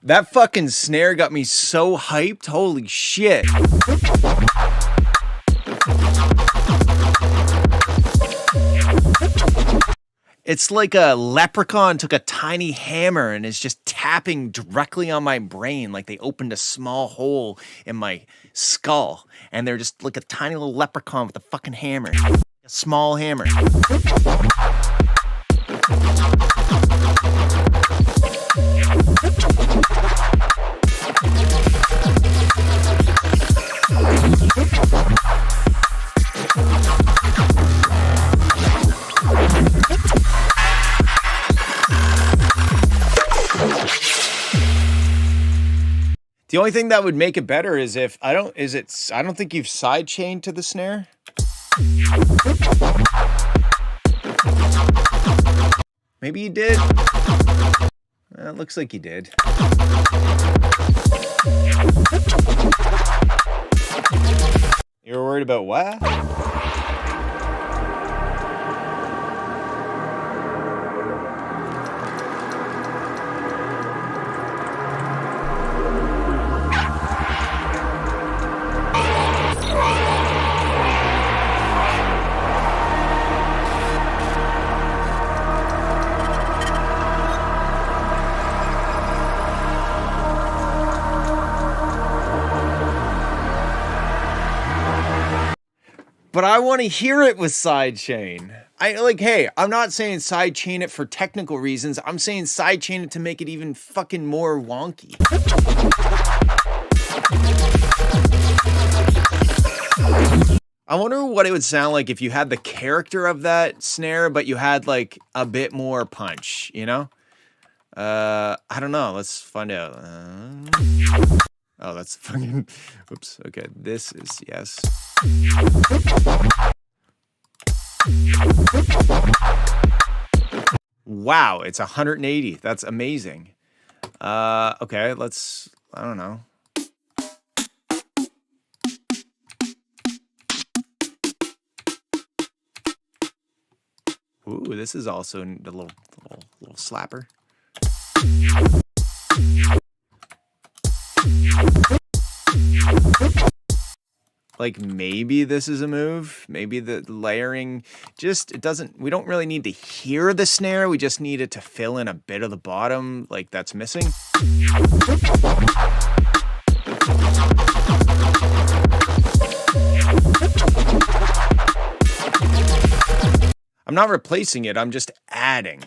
That fucking snare got me so hyped. Holy shit. It's like a leprechaun took a tiny hammer and is just tapping directly on my brain. Like they opened a small hole in my skull. And they're just like a tiny little leprechaun with a fucking hammer. A small hammer. The only thing that would make it better is if I don't think you've sidechained to the snare. Maybe you did. It looks like you did. You were worried about what? But I want to hear it with sidechain. Hey, I'm not saying sidechain it for technical reasons. I'm saying sidechain it to make it even fucking more wonky. I wonder what it would sound like if you had the character of that snare, but you had like a bit more punch, you know? I don't know. Let's find out. Oh, that's fucking... Oops. Okay, this is... Yes. Wow, it's 180. That's amazing. Okay, let's... I don't know. Ooh, this is also a little slapper. Like maybe this is a move. Maybe the layering just, it doesn't, we don't really need to hear the snare. We just need it to fill in a bit of the bottom like that's missing. I'm not replacing it. I'm just adding.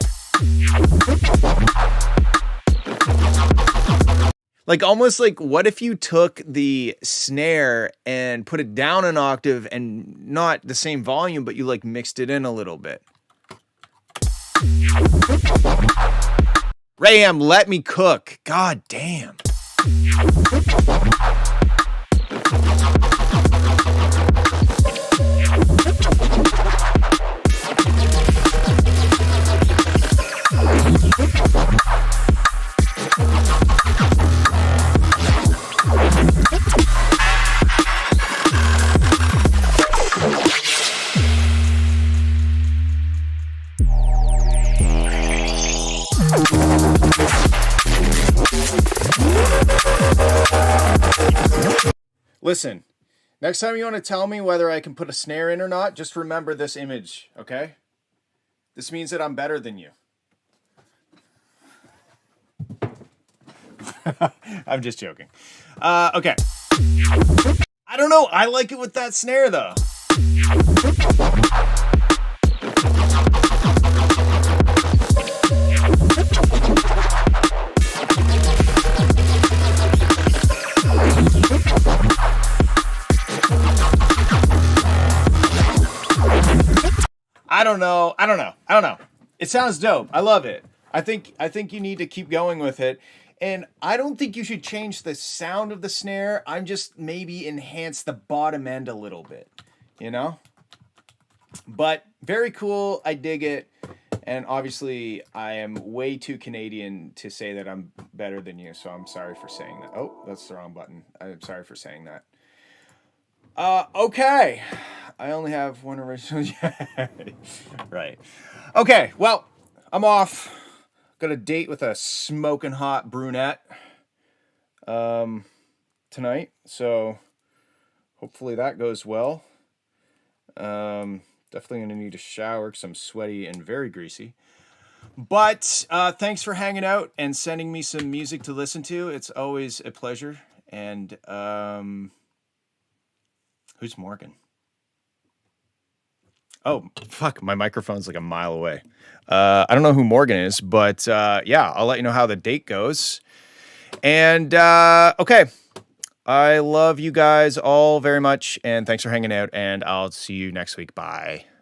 Like almost like what if you took the snare and put it down an octave and not the same volume, but you like mixed it in a little bit. Rayham, let me cook. God damn. Listen, next time you want to tell me whether I can put a snare in or not, just remember this image, okay? This means that I'm better than you. I'm just joking. Okay. I don't know. I like it with that snare, though. I don't know. It sounds dope. I love it. I think you need to keep going with it. And I don't think you should change the sound of the snare. I'm just maybe enhance the bottom end a little bit, you know? But very cool. I dig it. And obviously I am way too Canadian to say that I'm better than you. So I'm sorry for saying that. Oh, that's the wrong button. I'm sorry for saying that. Okay. I only have one original. Right. Okay. Well, I'm off. Got a date with a smoking hot brunette tonight. So hopefully that goes well. Definitely going to need a shower because I'm sweaty and very greasy. But thanks for hanging out and sending me some music to listen to. It's always a pleasure. And who's Morgan? Oh, fuck. My microphone's like a mile away. I don't know who Morgan is, but yeah, I'll let you know how the date goes. And okay. I love you guys all very much. And thanks for hanging out. And I'll see you next week. Bye.